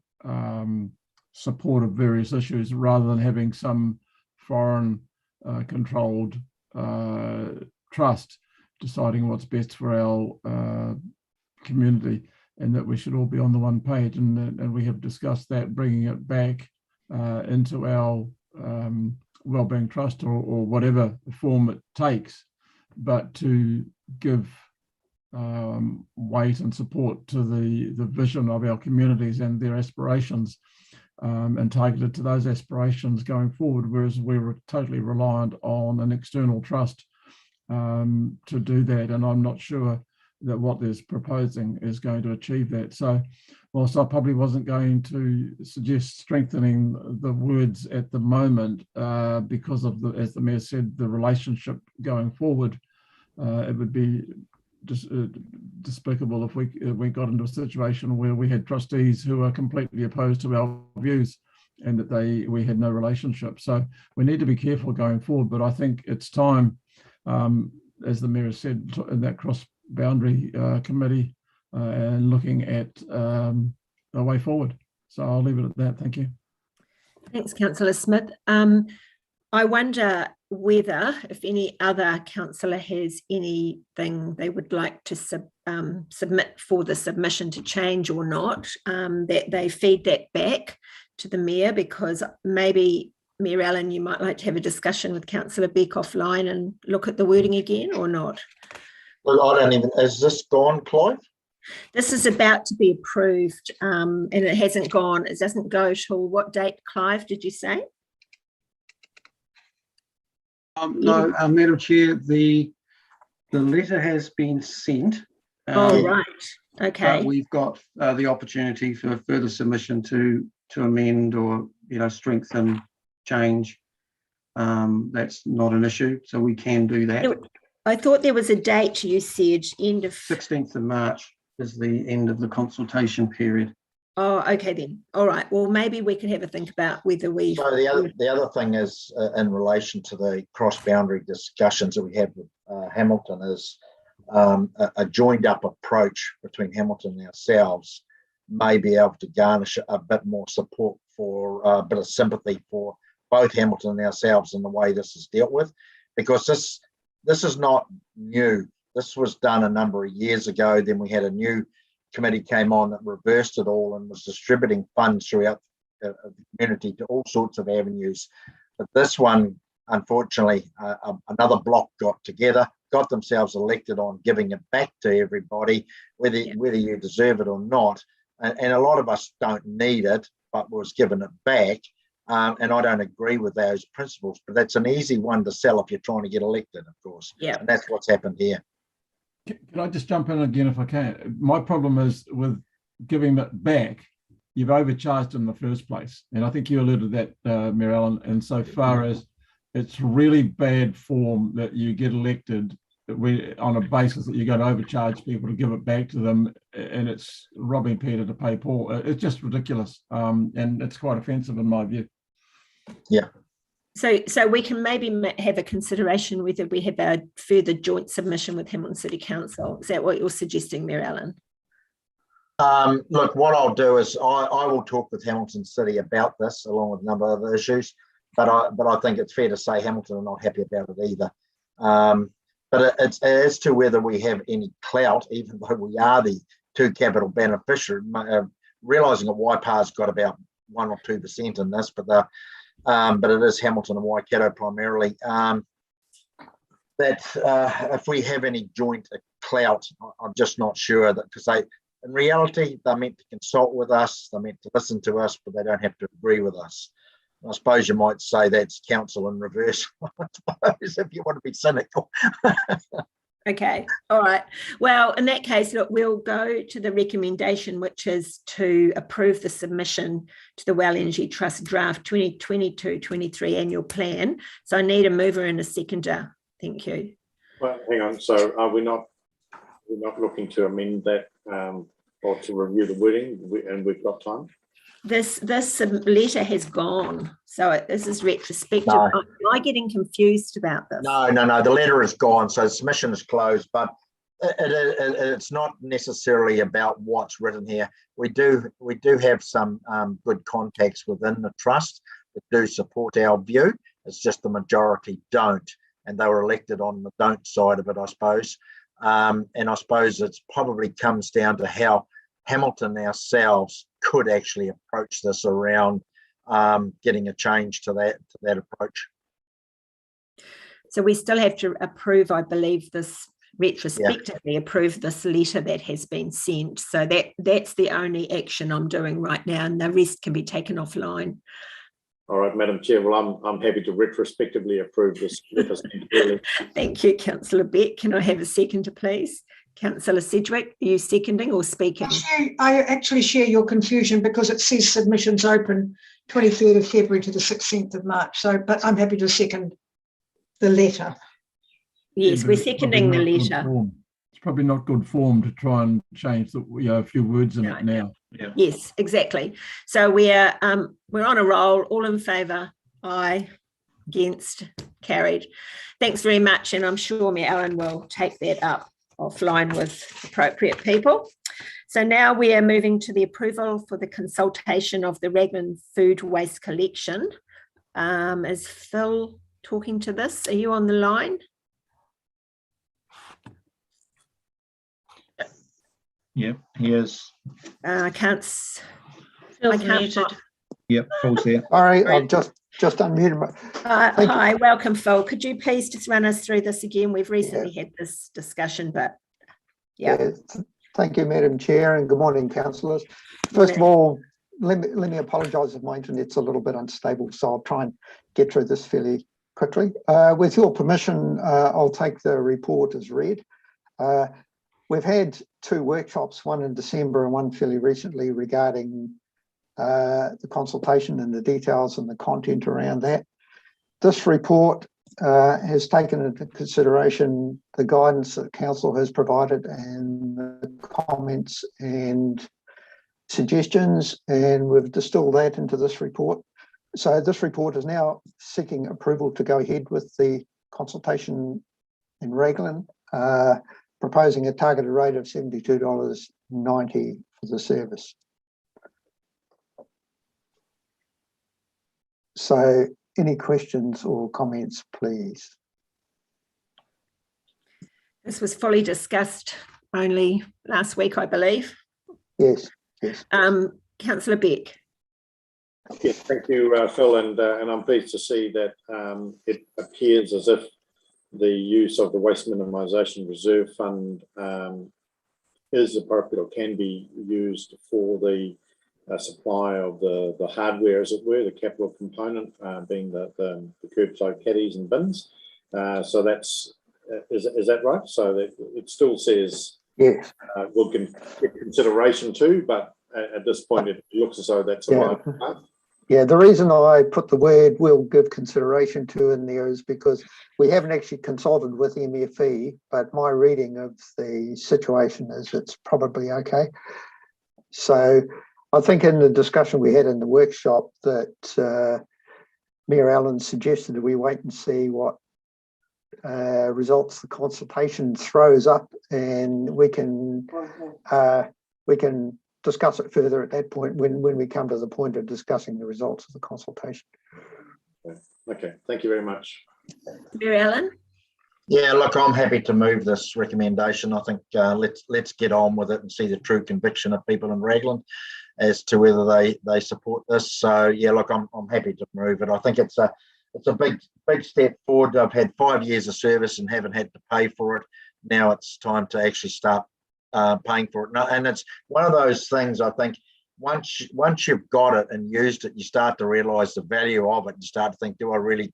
support of various issues rather than having some foreign controlled trust deciding what's best for our community, and that we should all be on the one page. And we have discussed that, bringing it back into our wellbeing trust or whatever form it takes, but to give weight and support to the vision of our communities and their aspirations, and targeted to those aspirations going forward, whereas we were totally reliant on an external trust to do that. And I'm not sure that what there's proposing is going to achieve that. So whilst I probably wasn't going to suggest strengthening the words at the moment because of as the Mayor said, the relationship going forward, it would be despicable if we got into a situation where we had trustees who are completely opposed to our views and that we had no relationship. So we need to be careful going forward, but I think it's time, as the Mayor said, in that cross-boundary committee and looking at a way forward. So I'll leave it at that. Thank you. Thanks, Councillor Smith. I wonder whether, if any other councillor has anything they would like to submit for the submission to change or not, that they feed that back to the Mayor, because maybe, Mayor Allen, you might like to have a discussion with Councillor Beck offline and look at the wording again, or not? Well, I don't even, is this gone, Clive? This is about to be approved, and it hasn't gone. It doesn't go till what date, Clive, did you say? No, Madam Chair, the letter has been sent. Oh, right. Okay. But we've got the opportunity for further submission to amend or, strengthen, change. That's not an issue, so we can do that. I thought there was a date you said, end of 16th of March is the end of the consultation period. Oh, okay then. All right. Well, maybe we could have a think about whether we. So the other thing is in relation to the cross-boundary discussions that we have with Hamilton is a joined-up approach between Hamilton and ourselves may be able to garnish a bit more support for a bit of sympathy for both Hamilton and ourselves in the way this is dealt with, because this is not new. This was done a number of years ago. Then we had a new committee came on that reversed it all and was distributing funds throughout the community to all sorts of avenues. But this one, unfortunately, another block got together, got themselves elected on giving it back to everybody, whether you deserve it or not. And a lot of us don't need it, but was given it back. And I don't agree with those principles, but that's an easy one to sell if you're trying to get elected, of course. Yeah. And that's what's happened here. Can I just jump in again if I can? My problem is with giving it back, you've overcharged in the first place. And I think you alluded to that, Mayor Allen, insofar as it's really bad form that you get elected on a basis that you're going to overcharge people to give it back to them, and it's robbing Peter to pay Paul. It's just ridiculous, and it's quite offensive in my view. Yeah. So we can maybe have a consideration whether we have a further joint submission with Hamilton City Council. Is that what you're suggesting, Mayor Allen? Look, what I'll do is I will talk with Hamilton City about this, along with a number of other issues. But I think it's fair to say Hamilton are not happy about it either. But it's as to whether we have any clout, even though we are the two capital beneficiaries, realising that Waipa's got about 1 or 2% in this, but it is Hamilton and Waikato primarily. If we have any joint clout, I'm just not sure that, because in reality, they're meant to consult with us, they're meant to listen to us, but they don't have to agree with us. I suppose you might say that's council in reverse, I suppose, if you want to be cynical. Okay, all right. Well, in that case, look, we'll go to the recommendation, which is to approve the submission to the Well Energy Trust draft 2022-23 annual plan. So I need a mover and a seconder. Thank you. Well, hang on. So are we not looking to amend that or to review the wording, and we've got time? This letter has gone, so this is retrospective. No. Am I getting confused about this? No, the letter is gone, so submission is closed, but it's not necessarily about what's written here. We do have some good contacts within the trust that do support our view. It's just the majority don't, and they were elected on the don't side of it, I suppose. And I suppose it probably comes down to how Hamilton ourselves could actually approach this around getting a change to that approach. So we still have to approve, I believe, this retrospectively approve this letter that has been sent. So that's the only action I'm doing right now, and the rest can be taken offline. All right, Madam Chair. Well, I'm happy to retrospectively approve this letter. Thank you, Councillor Beck. Can I have a seconder, please? Councillor Sedgwick, are you seconding or speaking? I actually share your confusion because it says submissions open 23rd of February to the 16th of March. So, but I'm happy to second the letter. Yes, we're seconding the letter. It's probably not good form to try and change a few words in it now. Yeah. Yes, exactly. So we're on a roll. All in favour? Aye. Against? Carried. Thanks very much, and I'm sure Mayor Allen will take that up offline with appropriate people. So now we are moving to the approval for the consultation of the Ragman food waste collection. Is Phil talking to this? Are you on the line? Yep, he is. I can't. I can't. Yep, Phil's there. All right, I've just unmuted. Hi, welcome, Phil. Could you please just run us through this again? We've recently had this discussion, but yeah. Thank you, Madam Chair, and good morning, councillors. First of all, let me apologise if my internet's a little bit unstable, so I'll try and get through this fairly quickly. With your permission, I'll take the report as read. We've had 2 workshops, one in December and one fairly recently, regarding the consultation and the details and the content around that. This report has taken into consideration the guidance that Council has provided and the comments and suggestions, and we've distilled that into this report. So this report is now seeking approval to go ahead with the consultation in Ragman, proposing a targeted rate of $72.90 for the service. So any questions or comments, please? This was fully discussed only last week, I believe. Yes, yes. Councillor Beck. Yes, thank you, Phil, and I'm pleased to see that it appears as if the use of the Waste Minimisation Reserve Fund is appropriate or can be used for the supply of the hardware, as it were, the capital component being the curbside caddies and bins. So that's is that right? So that it still says yes, we'll get consideration too, but at this point it looks as though that's a right path. Yeah, the reason I put the word "will give consideration to" in there is because we haven't actually consulted with MFE, but my reading of the situation is it's probably okay. So I think in the discussion we had in the workshop that Mayor Allen suggested that we wait and see what results the consultation throws up, and we can discuss it further at that point when we come to the point of discussing the results of the consultation. Okay, thank you very much. Mayor Allen. Yeah, look, I'm happy to move this recommendation. I think let's get on with it and see the true conviction of people in Raglan as to whether they support this. So yeah, look, I'm happy to move it. I think it's a big step forward. I've had 5 years of service and haven't had to pay for it. Now it's time to actually start paying for it. And it's one of those things, I think, once you've got it and used it, you start to realise the value of it. You start to think, do I really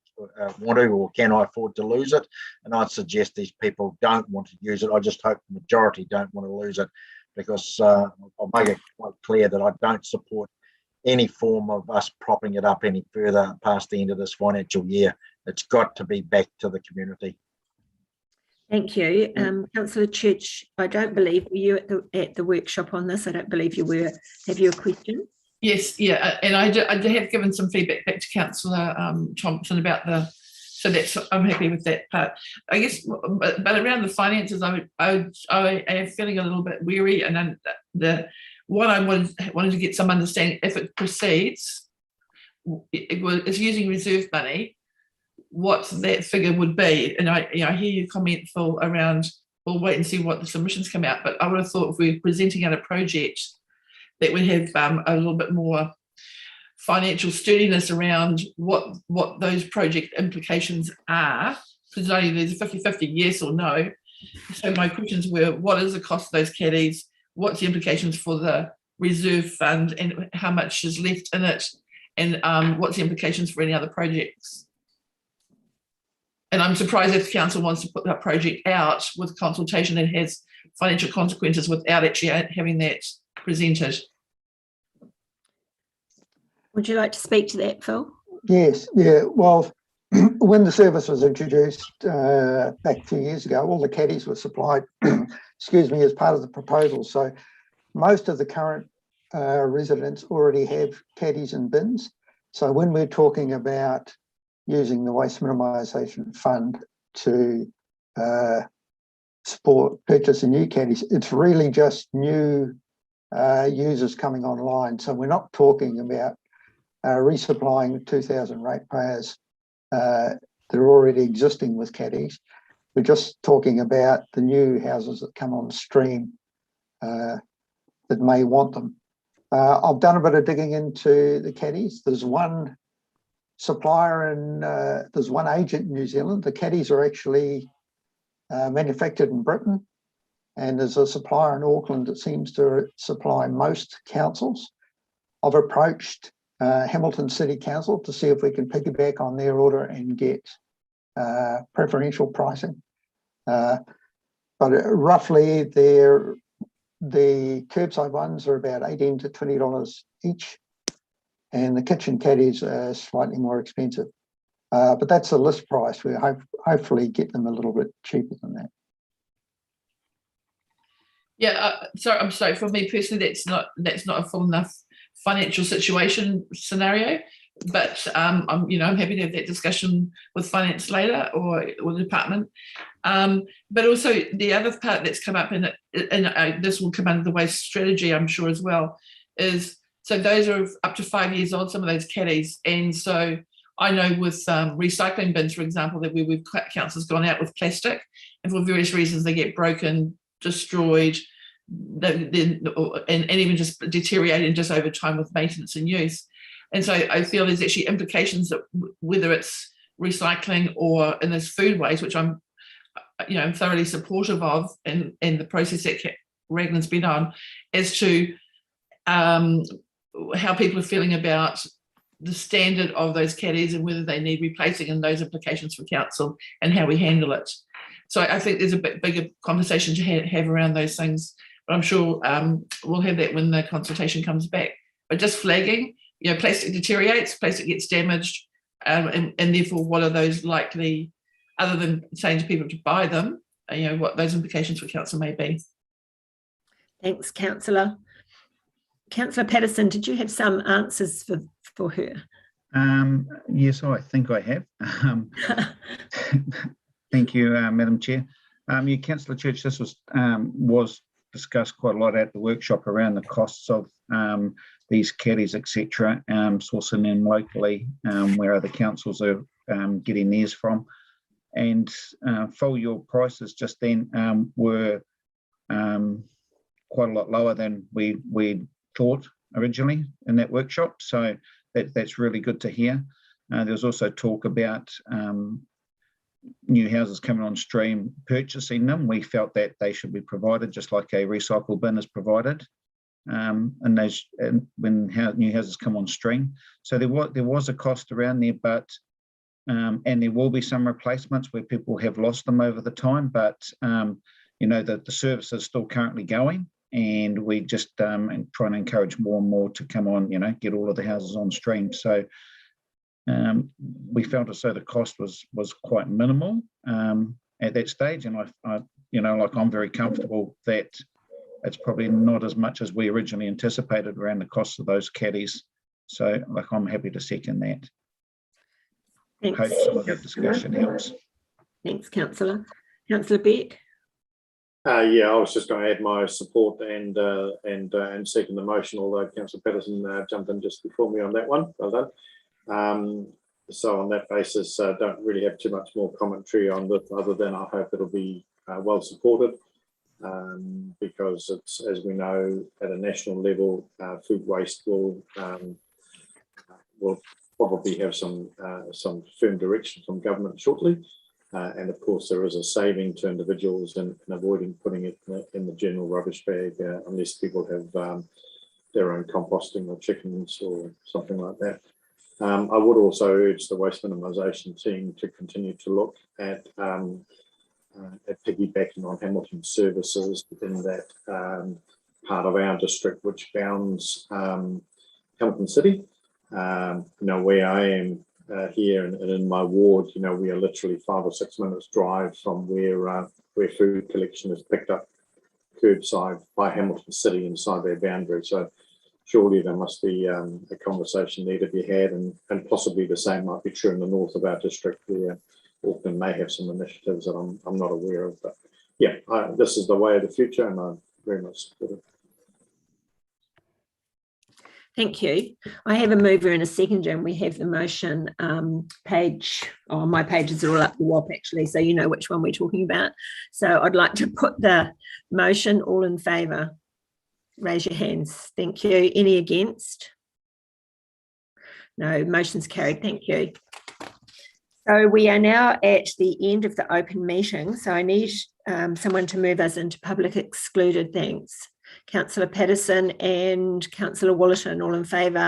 want to, or can I afford to lose it? And I'd suggest these people don't want to use it. I just hope the majority don't want to lose it, because I'll make it quite clear that I don't support any form of us propping it up any further past the end of this financial year. It's got to be back to the community. Thank you. Councillor Church, I don't believe, were you at the workshop on this? I don't believe you were. Have you a question? Yes, yeah, and I have given some feedback back to Councillor Thompson about so that's, I'm happy with that part. I guess, but around the finances, I am feeling a little bit weary, and then what I wanted to get some understanding, if it proceeds, it's using reserve money, what that figure would be. And I hear your comment, Phil, around we'll wait and see what the submissions come out, but I would have thought if we're presenting out a project that we have a little bit more financial sturdiness around what those project implications are, because only there's a 50-50 yes or no. So my questions were, what is the cost of those caddies? What's the implications for the reserve fund, and how much is left in it? And what's the implications for any other projects? And I'm surprised if council wants to put that project out with consultation and has financial consequences without actually having that presented. Would you like to speak to that, Phil? Yes, yeah. Well, when the service was introduced back 2 years ago, all the caddies were supplied, excuse me, as part of the proposal. So most of the current residents already have caddies and bins. So when we're talking about using the Waste Minimisation Fund to support purchasing new caddies, it's really just new users coming online. So we're not talking about resupplying 2,000 ratepayers that are already existing with caddies. We're just talking about the new houses that come on stream that may want them. I've done a bit of digging into the caddies. There's one supplier and there's one agent in New Zealand. The caddies are actually manufactured in Britain, and there's a supplier in Auckland that seems to supply most councils. I've approached Hamilton City Council to see if we can piggyback on their order and get preferential pricing. But roughly the curbside ones are about $18 to $20 each, and the kitchen caddies are slightly more expensive. But that's the list price. We hopefully get them a little bit cheaper than that. Yeah, I'm sorry. For me personally, that's not a full enough financial situation scenario. But I'm happy to have that discussion with finance later or the department. But also the other part that's come up, and this will come under the waste strategy, I'm sure as well, is so those are up to 5 years old, some of those caddies, and so I know with recycling bins, for example, that we've council's gone out with plastic, and for various reasons they get broken, destroyed, and even just deteriorating just over time with maintenance and use. And so I feel there's actually implications that whether it's recycling or in those food waste, which I'm thoroughly supportive of, and the process that Ragman's been on, as to how people are feeling about the standard of those caddies and whether they need replacing, and those implications for council and how we handle it. So I think there's a bit bigger conversation to have around those things, but I'm sure we'll have that when the consultation comes back. But just flagging, plastic deteriorates, plastic gets damaged, and therefore what are those likely, other than saying to people to buy them, what those implications for council may be. Thanks, Councillor. Councillor Patterson, did you have some answers for her? Yes, I think I have. Thank you, Madam Chair. Councillor Church, this was discussed quite a lot at the workshop around the costs of these caddies, etc., sourcing in locally, where other councils are getting theirs from. And full your prices just then were quite a lot lower than we thought originally in that workshop. So that's really good to hear. There was also talk about new houses coming on stream, purchasing them. We felt that they should be provided just like a recycle bin is provided, and when new houses come on stream. So there was a cost around there, but and there will be some replacements where people have lost them over the time, but the service is still currently going, and we just trying to encourage more and more to come on, get all of the houses on stream. So we felt as though the cost was quite minimal at that stage, and I'm very comfortable that it's probably not as much as we originally anticipated around the cost of those caddies. So I'm happy to second that. Thanks. Hope some of that discussion helps. Thanks, Councillor. Councillor Beck. Yeah, I was just going to add my support and second the motion, although Councillor Patterson jumped in just before me on that one. Well done. So on that basis, don't really have too much more commentary on this, other than I hope it'll be well supported, because it's, as we know, at a national level, food waste will probably have some firm direction from government shortly. And of course, there is a saving to individuals in avoiding putting it in the general rubbish bag, unless people have their own composting or chickens or something like that. I would also urge the waste minimisation team to continue to look at piggybacking on Hamilton services within that part of our district which bounds Hamilton City. Where I am here and in my ward, we are literally 5 or 6 minutes drive from where food collection is picked up curbside by Hamilton City inside their boundary. So surely there must be a conversation there to be had, and possibly the same might be true in the north of our district, where Auckland may have some initiatives that I'm not aware of. But yeah, this is the way of the future, and I very much support it. Thank you. I have a mover and a seconder, and we have the motion my pages are all up the WAP actually, so you know which one we're talking about. So I'd like to put the motion. All in favour, raise your hands. Thank you. Any against? No, motion's carried. Thank you. So we are now at the end of the open meeting. So I need someone to move us into public excluded. Thanks. Councillor Patterson and Councillor Wallerton, all in favour.